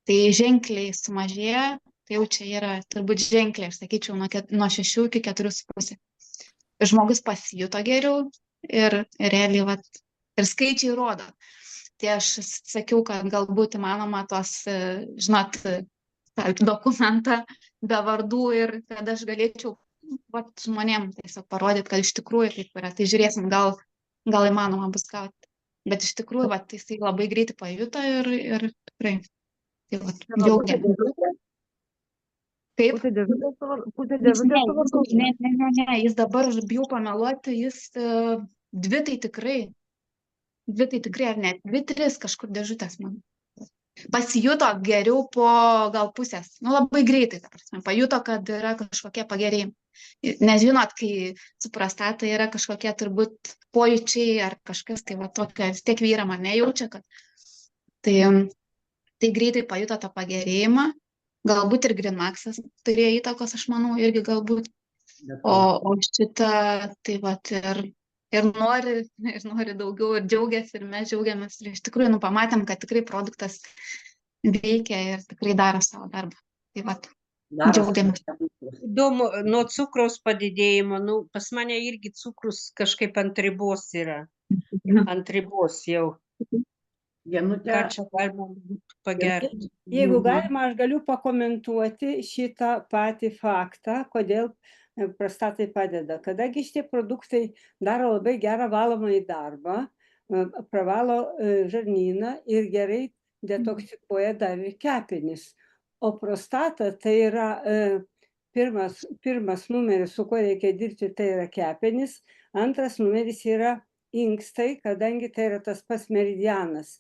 Speaker 9: Tai ženkliai sumažėjo, tai jau čia yra turbūt ženkliai, aš sakyčiau, nuo 6 iki 4,5. Žmogus pasijuto geriau ir realiai, vat, ir skaičiai rodo. Tai aš sakiau, kad galbūt įmanoma tos, žinot, dokumentą be vardų ir kad aš galėčiau vat, žmonėm tiesiog parodyti, kad iš tikrųjų taip yra. Tai žiūrėsim, gal įmanoma bus gauti. Bet iš tikrųjų, vat, jisai labai greitai pajuto ir tikrai. Tai vat, džiaugiamės. Kaip?
Speaker 3: Pusė dėžutės suvartotas.
Speaker 9: Ne, jis dabar, aš bijau pameluoti, jis 2 tai tikrai. 2 tai tikrai, ar net 2-3 kažkur dėžutės man. Pasijuto geriau po gal pusės. Nu, labai greitai, ta prasme. Pajuto, kad yra kažkokie pagerėjimai. Nes žinot, kai su prostata yra kažkokie turbūt pojūčiai ar kažkas, tai va tokio, vis tiek vyra mane jaučia, kad tai greitai pajuto tą pagerėjimą. Galbūt ir Greenmaxas turėjo įtakos, aš manau, irgi galbūt. O šitą, tai vat, ir nori daugiau, ir džiaugiasi, ir mes džiaugiamės. Ir iš tikrųjų, pamatėm, kad tikrai produktas veikia ir tikrai daro savo darbą. Tai vat, džiaugiamės.
Speaker 8: Įdomu, nuo cukraus padidėjimo, pas mane irgi cukrus kažkaip ant ribos yra. Ant ribos jau. Ką čia galima pagerinti?
Speaker 6: Jeigu galima, aš galiu pakomentuoti šitą patį faktą, kodėl prostatai padeda. Kadangi šitie produktai daro labai gerą valomąjį darbą, pravalo žarnyną ir gerai detoksikuoja dar ir kepenis. O prostata tai yra pirmas numeris, su kuo reikia dirbti, tai yra kepenis. Antras numeris yra inkstai, kadangi tai yra tas pats meridianas.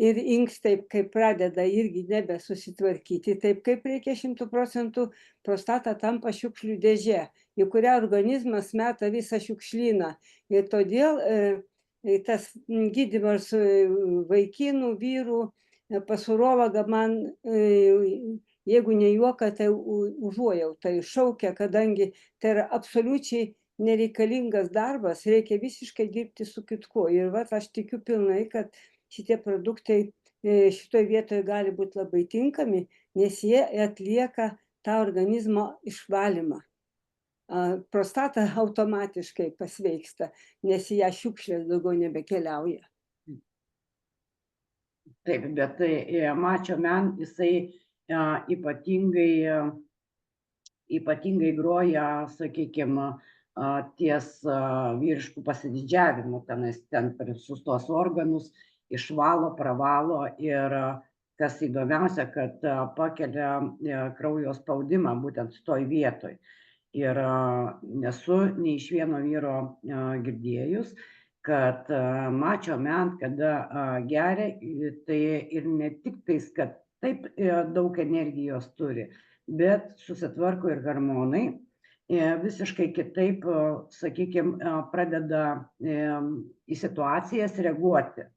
Speaker 6: Ir inkstai, kai pradeda irgi nebesusitvarkyti, taip kaip reikia 100%, prostata tampa šiukšlių dėžė, į kurią organizmas meta visą šiukšlyną. Ir todėl tas gydymas vaikinų, vyrų, pas urologą man, jeigu ne juoka, tai užuojauta iššaukia, kadangi tai yra absoliučiai nereikalingas darbas, reikia visiškai dirbti su kitkuo. Ir vat aš tikiu pilnai, kad šitie produktai šitoje vietoje gali būti labai tinkami, nes jie atlieka tą organizmo išvalymą. Prostata automatiškai pasveiksta, nes į ją šiukšlės daugiau nebekeliauja.
Speaker 1: Taip, bet tai Macho Man, jisai ypatingai groja, sakykime, ties vyriškų pasididžiavimų, ten visus tos organus išvalo, pravalo ir kas įdomiausia, kad pakelia kraujo spaudimą būtent toj vietoj. Ir nesu nei iš vieno vyro girdėjus, kad Macho Man, kada geria, tai ir ne tik tais, kad taip daug energijos turi, bet susitvarko ir hormonai, visiškai kitaip, sakykime, pradeda į situacijas reaguoti.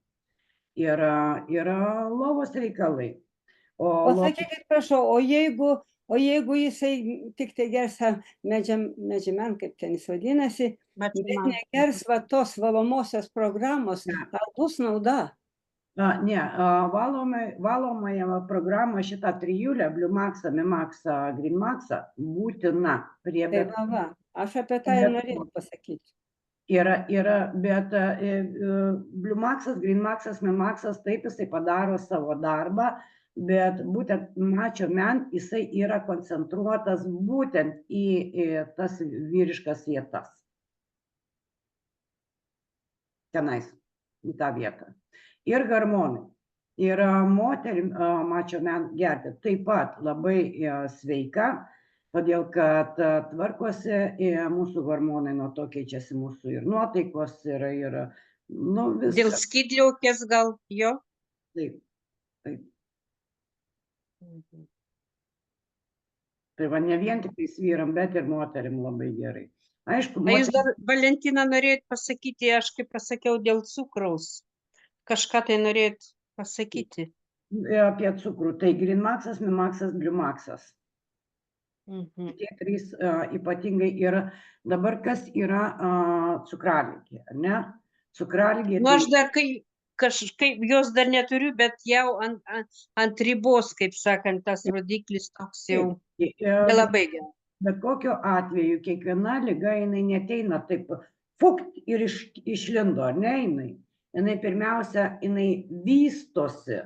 Speaker 1: Yra lovos reikalai.
Speaker 6: O sakykit, prašau, o jeigu jisai tik tai gers Medžiaman, kaip ten jis vadinasi, bet negers va tos valomosios programos, ar bus nauda?
Speaker 1: Ne, valomąją programą šitą trijulę, Bluemaxą, Memaxą, Greenmaxą, būtina prie bet.
Speaker 6: Aš apie tai ir norėjau pasakyti.
Speaker 1: Yra, bet Bluemaxas, Greenmaxas, Memaxas, taip jisai padaro savo darbą, bet būtent Macho Man, jisai yra koncentruotas būtent į tas vyriškas vietas. Tenais, į tą vietą. Ir hormonai. Ir moterim Macho Man gerti taip pat labai sveika, todėl kad tvarkosi mūsų hormonai, nuo to keičiasi mūsų ir nuotaikos, ir viskas.
Speaker 8: Dėl skydliaukės gal jo?
Speaker 1: Taip, taip. Tai va ne vien tik tais vyram, bet ir moterim labai gerai. Aišku,
Speaker 8: A jūs dar, Valentina, norėjot pasakyti, aš kaip pasakiau, dėl cukraus. Kažką tai norėjot pasakyti.
Speaker 1: apie cukrų. Tai Greenmaxas, Mimaxas, Bliumaxas.
Speaker 8: Mhm.
Speaker 1: Tie trys ypatingai yra. Dabar kas yra cukraligė, ar ne? Cukraligė.
Speaker 8: Nu, aš dar kažkaip jos dar neturiu, bet jau ant ribos, kaip sakant, tas rodiklis toks jau nelabai geras.
Speaker 1: Bet kokiu atveju kiekviena liga jinai neteina taip fukt ir išlindo, ar ne jinai? Jinai pirmiausia, jinai vystosi,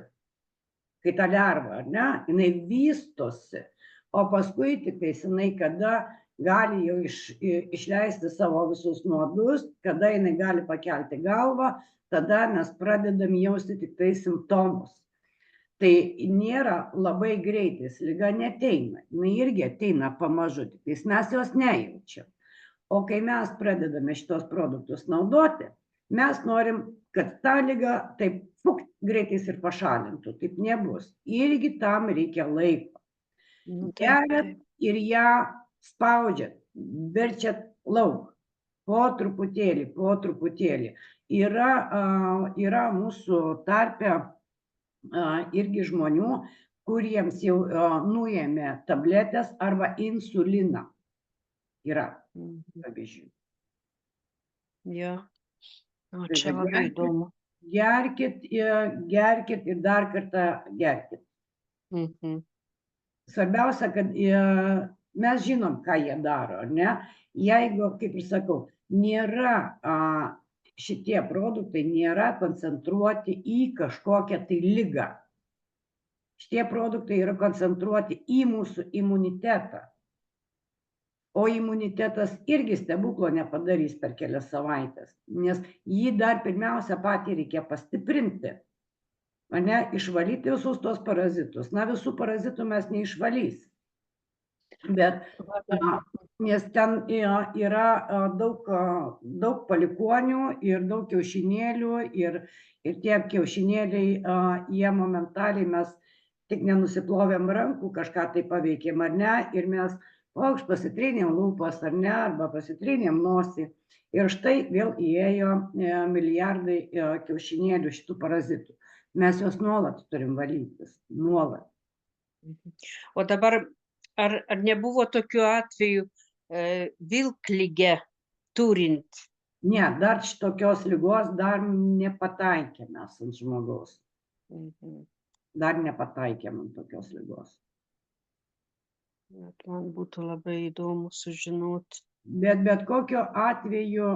Speaker 1: kai ta lerva, ar ne? Jinai vystosi, o paskui tik tais jinai kada gali jau išleisti savo visus nuodus, kada jinai gali pakelti galvą, tada mes pradedam jausti tik tai simptomus. Tai nėra labai greitis, liga neteina, jinai irgi ateina pamažu, tik mes jos nejaučiam. O kai mes pradedame šitos produktus naudoti, mes norim, kad ta liga taip greitais ir pašalintų, taip nebus. Irgi tam reikia laiko. Geriat ir ją spaudžiat, verčiat lauk, po truputėlį. Yra mūsų tarpe irgi žmonių, kuriems jau nuėmė tabletės arba insuliną. Yra, pavyzdžiui.
Speaker 8: Jo, čia labai įdomu.
Speaker 1: Gerkit ir dar kartą gerkit. Svarbiausia, kad mes žinom, ką jie daro, ar ne? Jeigu, kaip ir sakau, šitie produktai nėra koncentruoti į kažkokią tai ligą. Šitie produktai yra koncentruoti į mūsų imunitetą. O imunitetas irgi stebuklo nepadarys per kelias savaitės, nes jį dar pirmiausia patį reikia pastiprinti, išvalyti visus tos parazitus. Na, visų parazitų mes neišvalys. Bet nes ten yra daug palikonių ir daug kiaušinėlių ir tie kiaušinėliai, jie momentaliai mes tik nenusiplovėm rankų, kažką tai paveikėm ar ne, ir mes pasitrynėm lūpas ar ne, arba pasitrynėm nosį ir štai vėl įėjo milijardai kiaušinėlių šitų parazitų. Mes juos nuolat turim valytis, nuolat.
Speaker 8: O dabar ar nebuvo tokių atvejų vilkligę turint?
Speaker 1: Ne, dar šitokios ligos dar nepataikėm mes ant žmogaus. Dar nepataikėm ant tokios ligos.
Speaker 8: Man būtų labai įdomu sužinoti.
Speaker 1: Bet kokiu atveju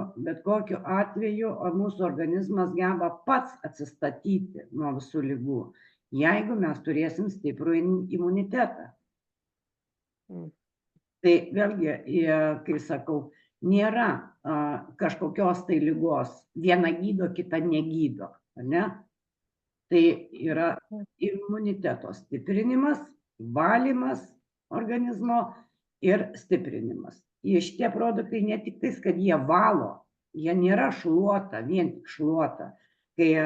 Speaker 1: mūsų organizmas geba pats atsistatyti nuo visų ligų, jeigu mes turėsim stiprų imunitetą. Tai vėlgi, kai sakau, nėra kažkokios tai ligos, viena gydo, kita negydo, ne? Tai yra imuniteto stiprinimas, valymas organizmo ir stiprinimas. Šitie produktai ne tik tais, kad jie valo, jie nėra šluota, vien tik šluota, kai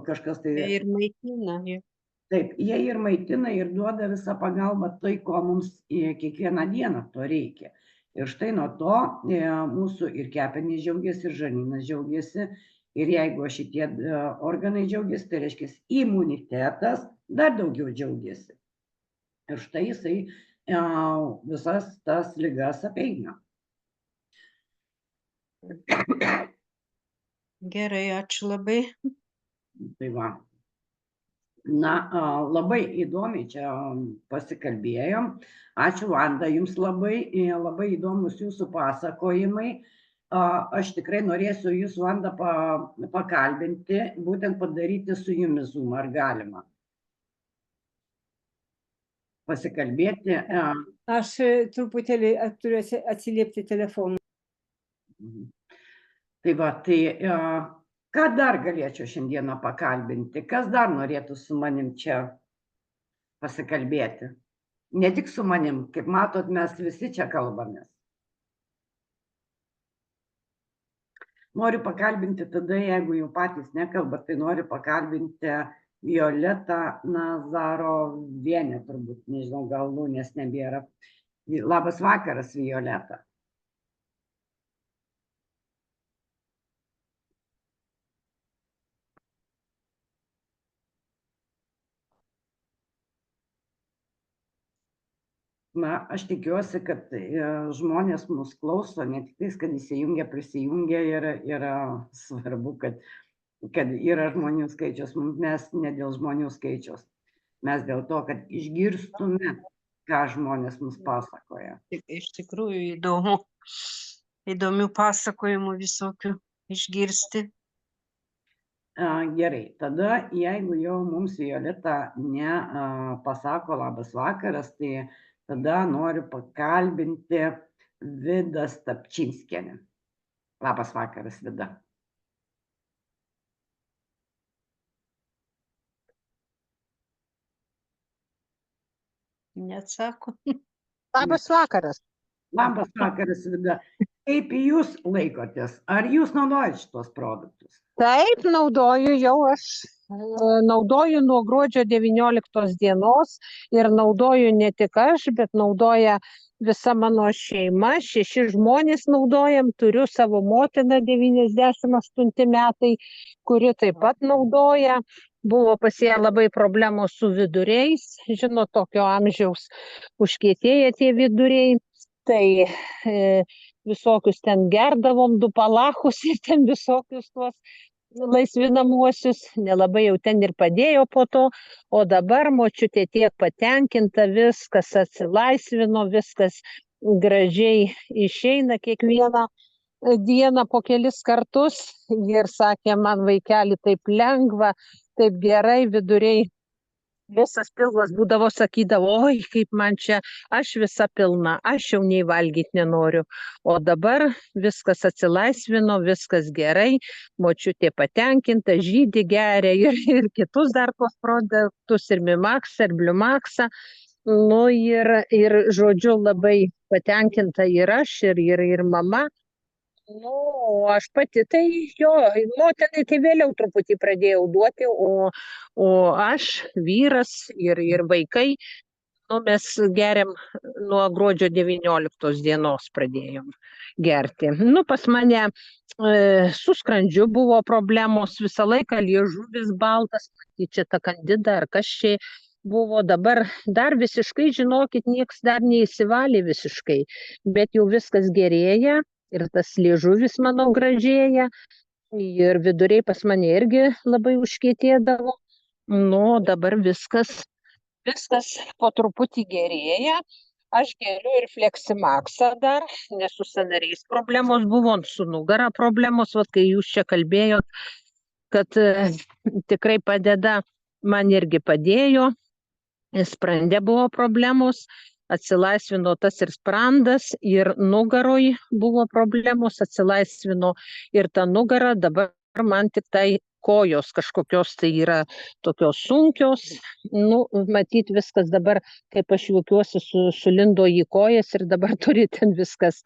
Speaker 1: kažkas tai...
Speaker 8: Ir maitina.
Speaker 1: Taip, jie ir maitina ir duoda visą pagalbą tai, ko mums kiekvieną dieną to reikia. Ir štai nuo to mūsų ir kepenys džiaugiasi, ir žarnynas džiaugiasi. Ir jeigu šitie organai džiaugiasi, tai reiškia imunitetas dar daugiau džiaugiasi. Ir štai jisai visas tas ligas apeina.
Speaker 8: Gerai, ačiū labai.
Speaker 1: Tai va. Na, labai įdomiai čia pasikalbėjom. Ačiū, Vanda, jums labai įdomus jūsų pasakojimai. Aš tikrai norėsiu jūs, Vanda, pakalbinti, būtent padaryti su jumis Zoom, ar galima pasikalbėti.
Speaker 6: Aš truputėlį turiu atsiliepti telefonu.
Speaker 1: Tai va, ką dar galėčiau šiandieną pakalbinti? Kas dar norėtų su manim čia pasikalbėti? Ne tik su manim, kaip matot, mes visi čia kalbamės. Noriu pakalbinti tada, jeigu jau patys nekalba, tai noriu pakalbinti Violetą Nazarovienę, turbūt, nežinau, gal Lūnės nebėra. Labas vakaras, Violeta. Na, aš tikiuosi, kad žmonės mus klauso, ne tik tais, kad įsijungia, prisijungia, yra svarbu, kad yra žmonių skaičius. Mes ne dėl žmonių skaičius, mes dėl to, kad išgirstume, ką žmonės mums pasakoja.
Speaker 8: Iš tikrųjų įdomu, įdomių pasakojimų visokių išgirsti.
Speaker 1: Gerai, tada jeigu jau mums Violeta nepasako labas vakaras, tai tada noriu pakalbinti Vidą Stapčinskienę. Labas vakaras, Vida.
Speaker 8: Neatsako.
Speaker 10: Labas vakaras.
Speaker 1: Labas vakaras, Vida. Kaip jūs laikotės? Ar jūs naudojate šitos produktus?
Speaker 10: Taip, naudoju jau aš. Naudoju nuo gruodžio 19 dienos ir naudoju ne tik aš, bet naudoja visa mano šeima. 6 žmonės naudojam, turiu savo motiną 98 metai, kuri taip pat naudoja. Buvo pas ją labai problemos su viduriais, žinot, tokio amžiaus užkietėję tie viduriai. Tai visokius ten gerdavom, dupalachus ir ten visokius tuos laisvinamuosius, nelabai jau ten ir padėjo po to, o dabar močiutė tiek patenkinta, viskas atsilaisvino, viskas gražiai išeina kiekvieną dieną po kelis kartus ir sakė, man vaikeli taip lengva, taip gerai, viduriai. Visas pilvas būdavo, sakydavo, oi, kaip man čia, aš visa pilna, aš jau nei valgyti nenoriu. O dabar viskas atsilaisvino, viskas gerai, močiutė patenkinta, žydi geria ir kitus dar tuos produktus, ir Mimaxą, ir Bliumaxą. Nu ir žodžiu, labai patenkinta ir aš, ir mama. Nu, aš pati tai jo, motinai tai vėliau truputį pradėjau duoti, o aš, vyras ir vaikai, nu, mes geriam nuo gruodžio 19 dienos pradėjom gerti. Nu, pas mane su skrandžiu buvo problemos, visą laiką liežuvis baltas, čia ta kandida ar kas čia buvo, dabar dar visiškai, žinokit, nieks dar neįsivalė visiškai, bet jau viskas gerėja. Ir tas liežuvis mano gražėja, ir viduriai pas mane irgi labai užkietėdavo. Nu, dabar viskas po truputį gerėja. Aš geriu ir Fleximaxą dar, nes su sąnariais problemos buvo, su nugara problemos, vat kai jūs čia kalbėjot, kad tikrai padeda, man irgi padėjo, sprande buvo problemos. Atsilaisvino tas ir sprandas, ir nugaroj buvo problemos, atsilaisvino ir ta nugara, dabar man tik tai kojos kažkokios tai yra tokios sunkios. Nu, matyt, viskas dabar, kaip aš juokiuosi, sulindo į kojas ir dabar turi ten viskas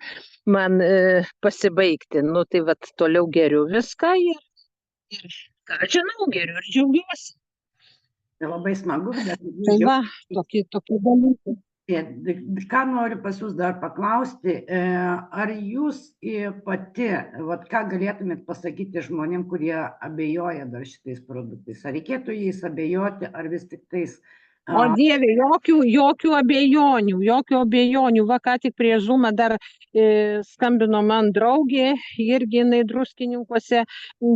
Speaker 10: man pasibaigti. Nu, tai vat toliau geriu viską ir ką žinau, geriu ir džiaugiuosi.
Speaker 1: Tai labai smagu, bet...
Speaker 10: Tai va, tokie dalykai.
Speaker 1: Ką noriu pas jūs dar paklausti, ar jūs pati, ką galėtumėt pasakyti žmonėm, kurie abejoja dar šitais produktais? Ar reikėtų jais abejoti, ar vis tik tais...
Speaker 10: O Dieve, jokių abejonių. Va, ką tik prie Zoom'ą dar skambino man draugė, irgi jinai Druskininkuose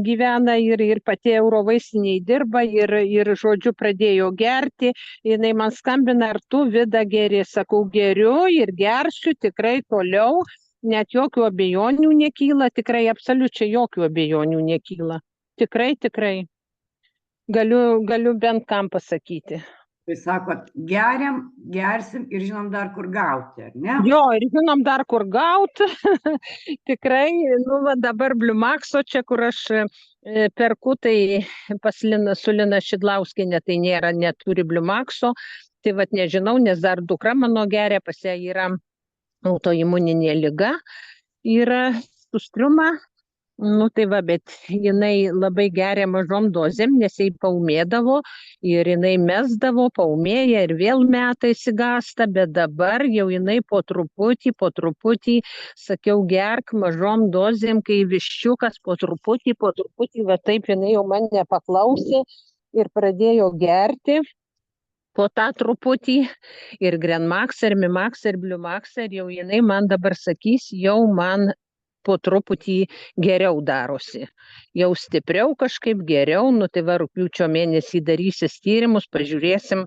Speaker 10: gyvena ir pati Eurovaistiniai dirba ir žodžiu pradėjo gerti. Jinai man skambina, ar tu, Vida, geri? Sakau, geriu ir gersiu tikrai toliau, net jokių abejonių nekyla, tikrai absoliučiai jokių abejonių nekyla. Tikrai. Galiu bent kam pasakyti.
Speaker 1: Tai sakot, gersim ir žinom dar kur gauti, ar ne?
Speaker 10: Jo, ir žinom dar kur gauti. Tikrai, nu, va, dabar Bliumaxo čia, kur aš perku, tai su Lina Šidlauskienė, tai neturi Bliumaxo. Tai vat nežinau, nes dar dukra mano geria, pas ją yra autoimuninė liga, yra sustriuma Nu tai va, bet jinai labai geria mažom dozėm, nes jai paumėdavo ir jinai mesdavo, paumėja ir vėl meta įsigasta, bet dabar jau jinai po truputį, sakiau, gerk mažom dozėm, kai viščiukas po truputį, va taip jinai jau mane paklausė ir pradėjo gerti. Po tą truputį ir Grenmax, ir Mimax, ir Bliumax, ir jau jinai man dabar sakys, jau man po truputį geriau darosi. Jau stipriau kažkaip geriau, nu tai va rugpjūčio mėnesį darysis tyrimus, pažiūrėsim,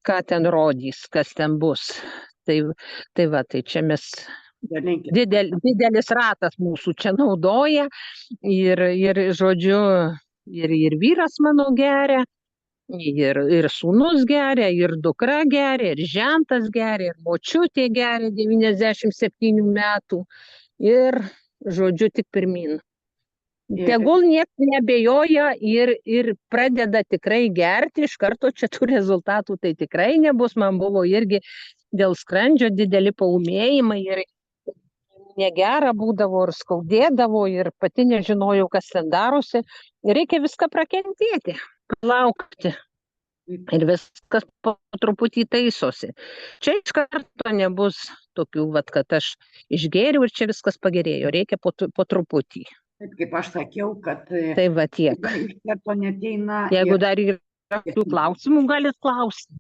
Speaker 10: ką ten rodys, kas ten bus. Tai va, tai čia mes didelis ratas mūsų čia naudoja ir žodžiu, ir vyras mano geria, ir sūnus geria, ir dukra geria, ir žentas geria, ir močiutė geria 97 metų. Ir žodžiu, tik pirmin. Tegul nieks neabejoja ir pradeda tikrai gerti, iš karto čia tų rezultatų tai tikrai nebus. Man buvo irgi dėl skrandžio dideli paumėjimai ir negera būdavo ir skaudėdavo ir pati nežinojau, kas ten darosi. Reikia viską prakentėti, laukti. Ir viskas po truputį taisosi. Čia iš karto nebus tokių, vat, kad aš išgėriau ir čia viskas pagerėjo. Reikia po truputį.
Speaker 1: Taip, kaip aš sakiau, kad
Speaker 10: tai va tiek.
Speaker 1: iš karto neteina.
Speaker 10: Jeigu dar yra klausimų, galit klausti.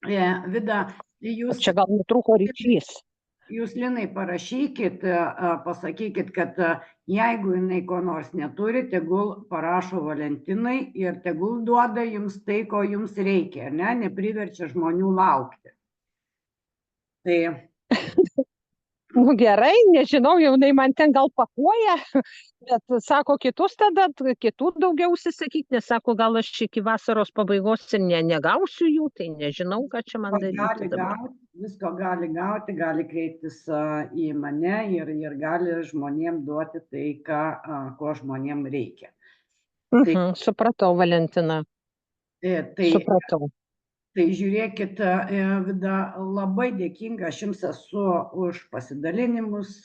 Speaker 1: Vida, jūs...
Speaker 10: Čia gal nutrūko ryšys.
Speaker 1: Jūs, Linai, parašykit, pasakykit, kad jeigu jinai ko nors neturi, tegul parašo Valentinai ir tegul duoda jums tai, ko jums reikia, ne? Nepriverčia žmonių laukti. Tai...
Speaker 10: Nu gerai, nežinau, jau jinai man ten gal pakuoja, bet sako kitus tada, kitų daugiau užsisakyti, nes sako, gal aš iki vasaros pabaigos ir negausiu jų, tai nežinau, ką čia man daryti dabar.
Speaker 1: Visko gali gauti, gali kreiptis į mane ir gali žmonėm duoti tai, ko žmonėm reikia.
Speaker 10: Supratau, Valentina. Supratau.
Speaker 1: Tai žiūrėkit, Vida, labai dėkinga aš jums esu už pasidalinimus,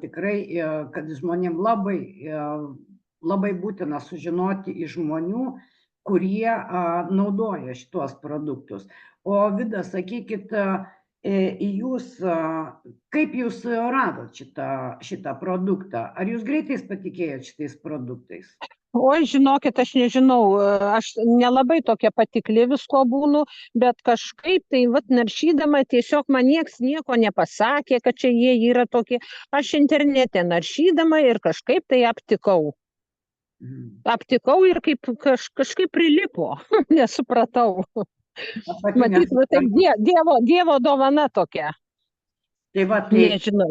Speaker 1: tikrai, kad žmonėm labai būtina sužinoti iš žmonių, kurie naudoja šitos produktus. O Vida, sakykit, jūs, kaip jūs radot šitą produktą? Ar jūs greitai patikėjot šitais produktais?
Speaker 10: Oi, žinokit, aš nežinau, aš nelabai tokia patikli visko būnu, bet kažkaip tai, vat, naršydama, tiesiog man nieks nieko nepasakė, kad čia jie yra tokie. Aš internete naršydama ir kažkaip tai aptikau. Aptikau ir kažkaip prilipo, nesupratau. Matyt, tai Dievo dovana tokia.
Speaker 1: Tai va,
Speaker 10: nežinau.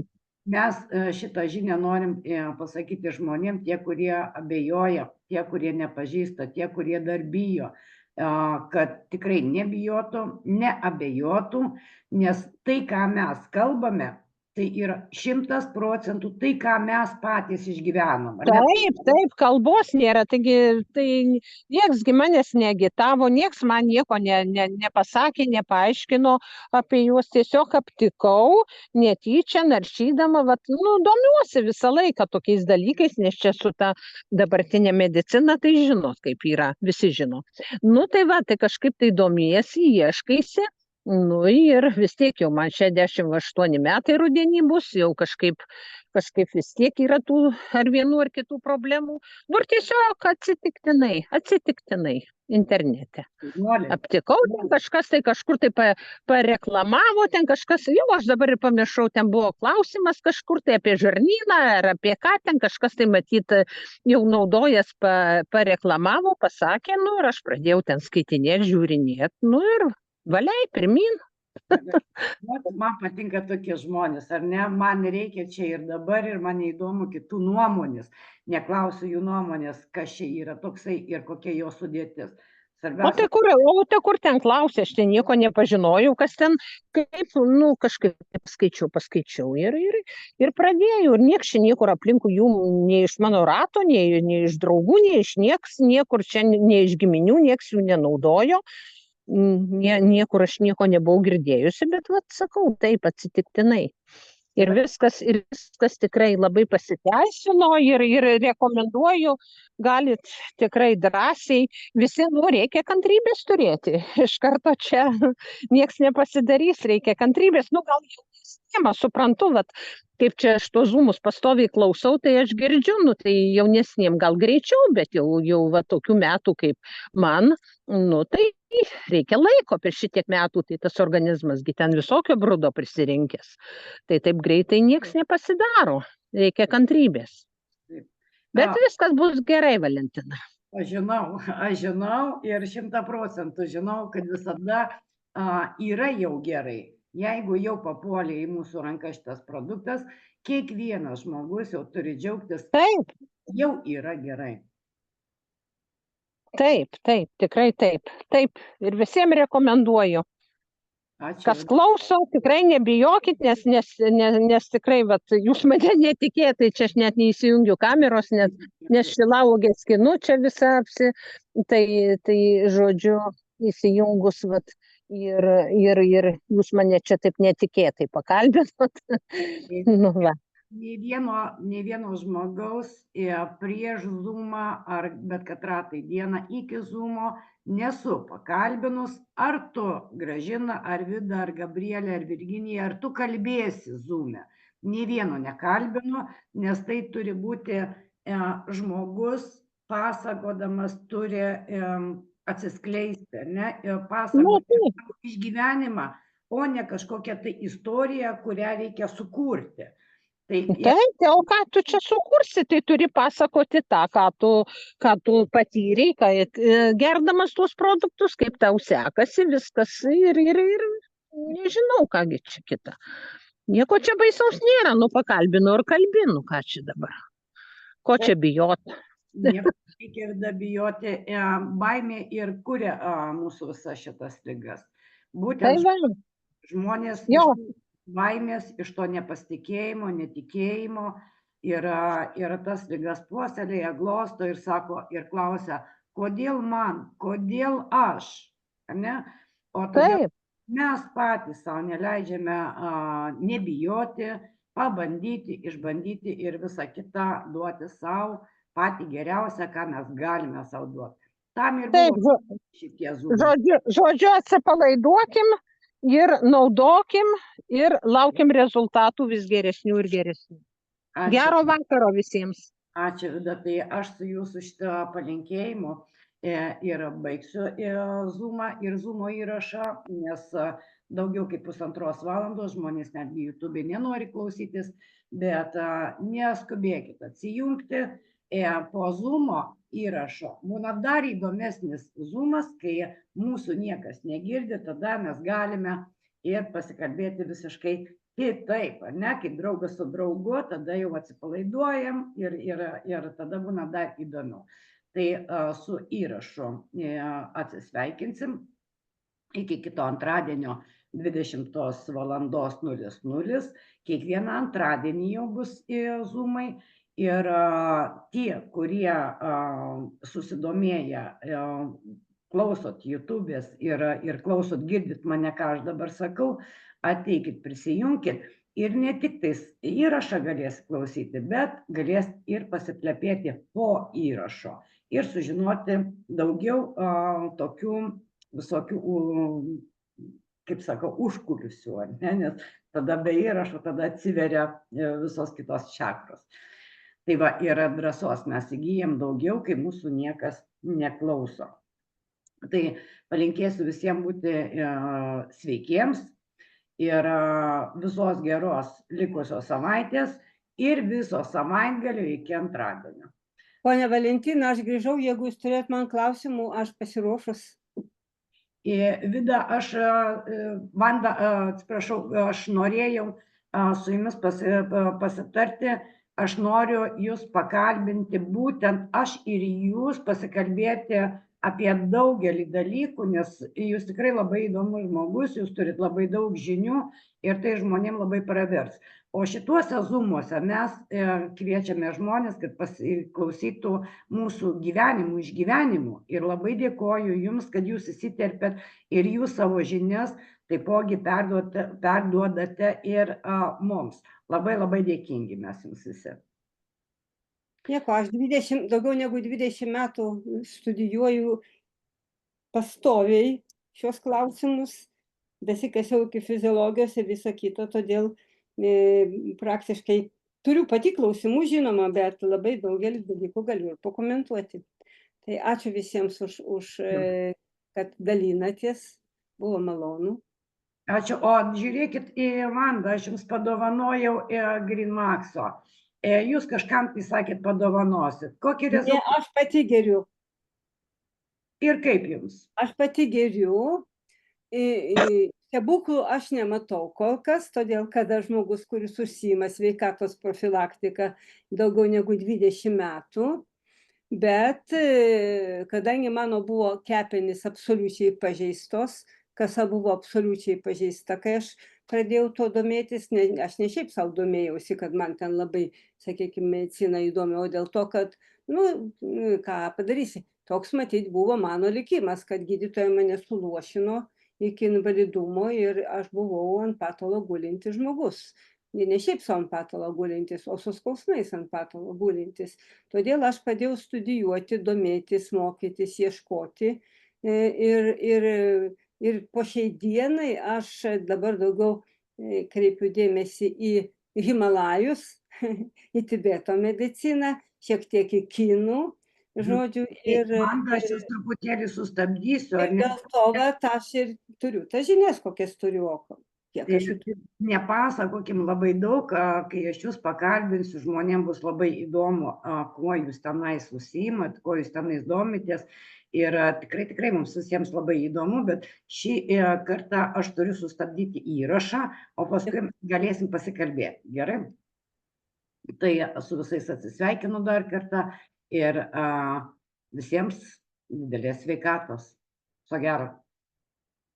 Speaker 1: Mes šitą žinią norim pasakyti žmonėm, tie, kurie abejoja, tie, kurie nepažįsta, tie, kurie dar bijo, kad tikrai nebijotų, neabejotų, nes tai, ką mes kalbame, tai yra 100% tai, ką mes patys išgyvenom.
Speaker 10: Taip, kalbos nėra, taigi tai nieksgi manęs neagitavo, nieks man nieko nepasakė, nepaaiškino apie juos, tiesiog aptikau, netyčia, naršydama, domiuosi visą laiką tokiais dalykais, nes čia su ta dabartinė medicina, tai žinot, kaip yra, visi žino. Nu tai va, tai kažkaip tai domiesi, ieškaisi. Nu ir vis tiek jau man 68 metai rudenį bus, jau kažkaip vis tiek yra tų ar vienų ar kitų problemų. Nu ir tiesiog atsitiktinai internete. Aptikau, ten kažkas tai kažkur tai pareklamavo, ten kažkas, jau aš dabar ir pamiršau, ten buvo klausimas kažkur tai apie žarnyną ar apie ką, ten kažkas tai matyt jau naudojas pareklamavo, pasakė, nu ir aš pradėjau ten skaitinėti, žiūrinėti, nu ir valiai, pirmin.
Speaker 1: Man patinka tokie žmonės, ar ne? Man reikia čia ir dabar ir man įdomu kitų nuomonės. Neklausiu jų nuomonės, kas čia yra toksai ir kokia jo sudėtis.
Speaker 10: O tai kur ten klausė, aš ten nieko nepažinojau, kas ten, kaip, nu, kažkaip paskaičiau ir pradėjau. Ir nieks čia niekur aplinkui jų, nei iš mano rato, nei iš draugų, nei iš niekur čia, nei iš giminių, nieks jų nenaudojo. Niekur aš nieko nebuvau girdėjusi, bet, vat, sakau, taip atsitiktinai. Ir viskas tikrai labai pasiteisino ir rekomenduoju, galit tikrai drąsiai, visi, reikia kantrybės turėti. Iš karto čia nieks nepasidarys, reikia kantrybės. Gal jaunesniem, aš suprantu, kaip čia aš tuos zoomus pastoviai klausau, tai aš girdžiu, tai jaunesniem gal greičiau, bet jau tokių metų kaip man, tai reikia laiko per šitiek metų, tai tas organizmas ten visokio brudo prisirinkęs. Tai taip greitai nieks nepasidaro, reikia kantrybės. Bet viskas bus gerai, Valentina.
Speaker 1: Aš žinau ir 100% žinau, kad visada yra jau gerai. Jeigu jau papuolė į mūsų ranką šitas produktas, kiekvienas žmogus jau turi džiaugtis, jau yra gerai.
Speaker 10: Taip, tikrai taip. Ir visiems rekomenduoju.
Speaker 1: Ačiū.
Speaker 10: Kas klauso, tikrai nebijokit, nes tikrai, jūs mane netikėtai, čia aš net neįsijungiu kameros, nes šilauogę skinu čia visą apsi, tai žodžiu, įsijungus, ir jūs mane čia taip netikėtai pakalbinot.
Speaker 1: Nei vieno žmogaus prieš Zoomą ar bet katrą tai dieną iki Zoomo nesu pakalbinus, ar tu, Gražina, ar Vida, ar Gabrielė, ar Virginija, ar tu kalbėsi Zoom'e. Nei vieno nekalbinu, nes tai turi būti žmogus pasakodamas turi atsiskleisti, pasakoti išgyvenimą, o ne kažkokią tai istoriją, kurią reikia sukurti.
Speaker 10: Taip, o ką tu čia sukursi, tai turi pasakoti tą, ką tu patyrei, gerdamas tuos produktus, kaip tau sekasi, viskas ir nežinau, kągi čia kita. Nieko čia baisaus nėra, pakalbinu ir kalbinu, ką čia dabar. Ko čia bijoti?
Speaker 1: Nieko reikia bijoti, baimė ir kuria mūsų visas šitas ligas. Būtent žmonės baimės, iš to nepasitikėjimo, netikėjimo ir tas ligas puoselėja, glosto ir sako ir klausia, kodėl man, kodėl aš, o todėl mes patys savo neleidžiame nebijoti, pabandyti, išbandyti ir visą kitą duoti savo patį geriausią, ką mes galime savo duoti. Tam ir buvo šitie Zoomai.
Speaker 10: Žodžiu, atsipalaiduokim ir naudokim ir laukim rezultatų vis geresnių ir geresnių. Gero vakaro visiems.
Speaker 1: Ačiū, Vida, tai aš su jūsų šitą palinkėjimu ir baigsiu Zoomą ir Zoomo įrašą, nes daugiau kaip 1,5 valandos žmonės netgi YouTube nenori klausytis, bet neskubėkit atsijungti. Po Zoomo įrašo būna dar įdomesnis Zoomas, kai mūsų niekas negirdi, tada mes galime ir pasikalbėti visiškai kitaip, kaip draugas su draugu, tada jau atsipalaiduojam ir tada būna dar įdomiau. Tai su įrašu atsisveikinsim iki kito antradienio 20:00. Kiekvieną antradienį jau bus Zoomai. Ir tie, kurie susidomėję, klausot YouTube'ės ir klausot, girdit mane, ką aš dabar sakau, ateikit, prisijunkit ir ne tik tais įrašą galės klausyti, bet galės ir pasiplepėti po įrašo ir sužinoti daugiau tokių visokių, kaip sakau, užkulisių, nes tada be įrašo tada atsiveria visos kitos čakros. Tai ir drąsos mes įgyjam daugiau, kai mūsų niekas neklauso. Tai palinkėsiu visiems būti sveikiems ir visos geros likusios savaitės ir viso savaitgalio iki antradienio.
Speaker 6: Ponia Valentina, aš grįžau, jeigu jūs turėt man klausimų, aš pasiruošus.
Speaker 1: Vida, Vanda, atsiprašau, aš norėjau su jumis pasitarti. Aš noriu jūs pakalbinti, būtent aš ir jūs pasikalbėti apie daugelį dalykų, nes jūs tikrai labai įdomus žmogus, jūs turit labai daug žinių ir tai žmonėms labai pravers. O šituose Zoom'uose mes kviečiame žmonės, kad pasiklausytų mūsų išgyvenimų. Ir labai dėkoju jums, kad jūs įsiterpėt ir jūs savo žinias taipogi perduodate ir mums. Labai labai dėkingi mes jums visi.
Speaker 6: Nieko, aš daugiau negu 20 metų studijuoju pastoviai šios klausimus, besikasiau iki fiziologijos ir viso kito, todėl praktiškai turiu pati klausimų, žinoma, bet labai daugelis dalykų galiu ir pakomentuoti. Tai ačiū visiems už kad dalinatės, buvo malonu.
Speaker 1: Ačiū, o žiūrėkit į Vandą, aš jums padovanojau Greenmaxo. Jūs kažkam tai sakėt padovanosit. Kokį rezultatą?
Speaker 6: Ne, aš pati geriu.
Speaker 1: Ir kaip jums?
Speaker 6: Aš pati geriu. Stebuklų aš nematau kol kas, todėl kada žmogus, kuris užsiima sveikatos profilaktika daugiau negu 20 metų, bet kadangi mano buvo kepenys absoliučiai pažeistos, kasa buvo absoliučiai pažeista, kai aš pradėjau to domėtis, aš ne šiaip savo domėjausi, kad man ten labai, sakykime, medicina įdomi, o dėl to, kad, ką padarysi, toks matyt buvo mano likimas, kad gydytojai mane suluošino iki invalidumo ir aš buvau ant patalo gulintis žmogus. Ne šiaip savo ant patalo gulintis, o su skausmais ant patalo gulintis. Todėl aš pradėjau studijuoti, domėtis, mokytis, ieškoti ir po šiai dienai aš dabar daugiau kreipiu dėmesį į Himalajus, į Tibeto mediciną, šiek tiek į kinų, žodžiu.
Speaker 1: Vanda, aš jūs truputėlį sustabdysiu.
Speaker 6: Dėl to, kad aš ir turiu tas žinias, kokias turiu.
Speaker 1: Nepasakokim labai daug, kai aš jūs pakalbinsiu, žmonėms bus labai įdomu, kuo jūs tenais užsiimat, kuo jūs tenais domitės. Ir tikrai mums visiems labai įdomu, bet šį kartą aš turiu sustabdyti įrašą, o paskui galėsim pasikalbėti. Gerai? Tai su visais atsisveikinu dar kartą ir visiems didelės sveikatos. Viso gero.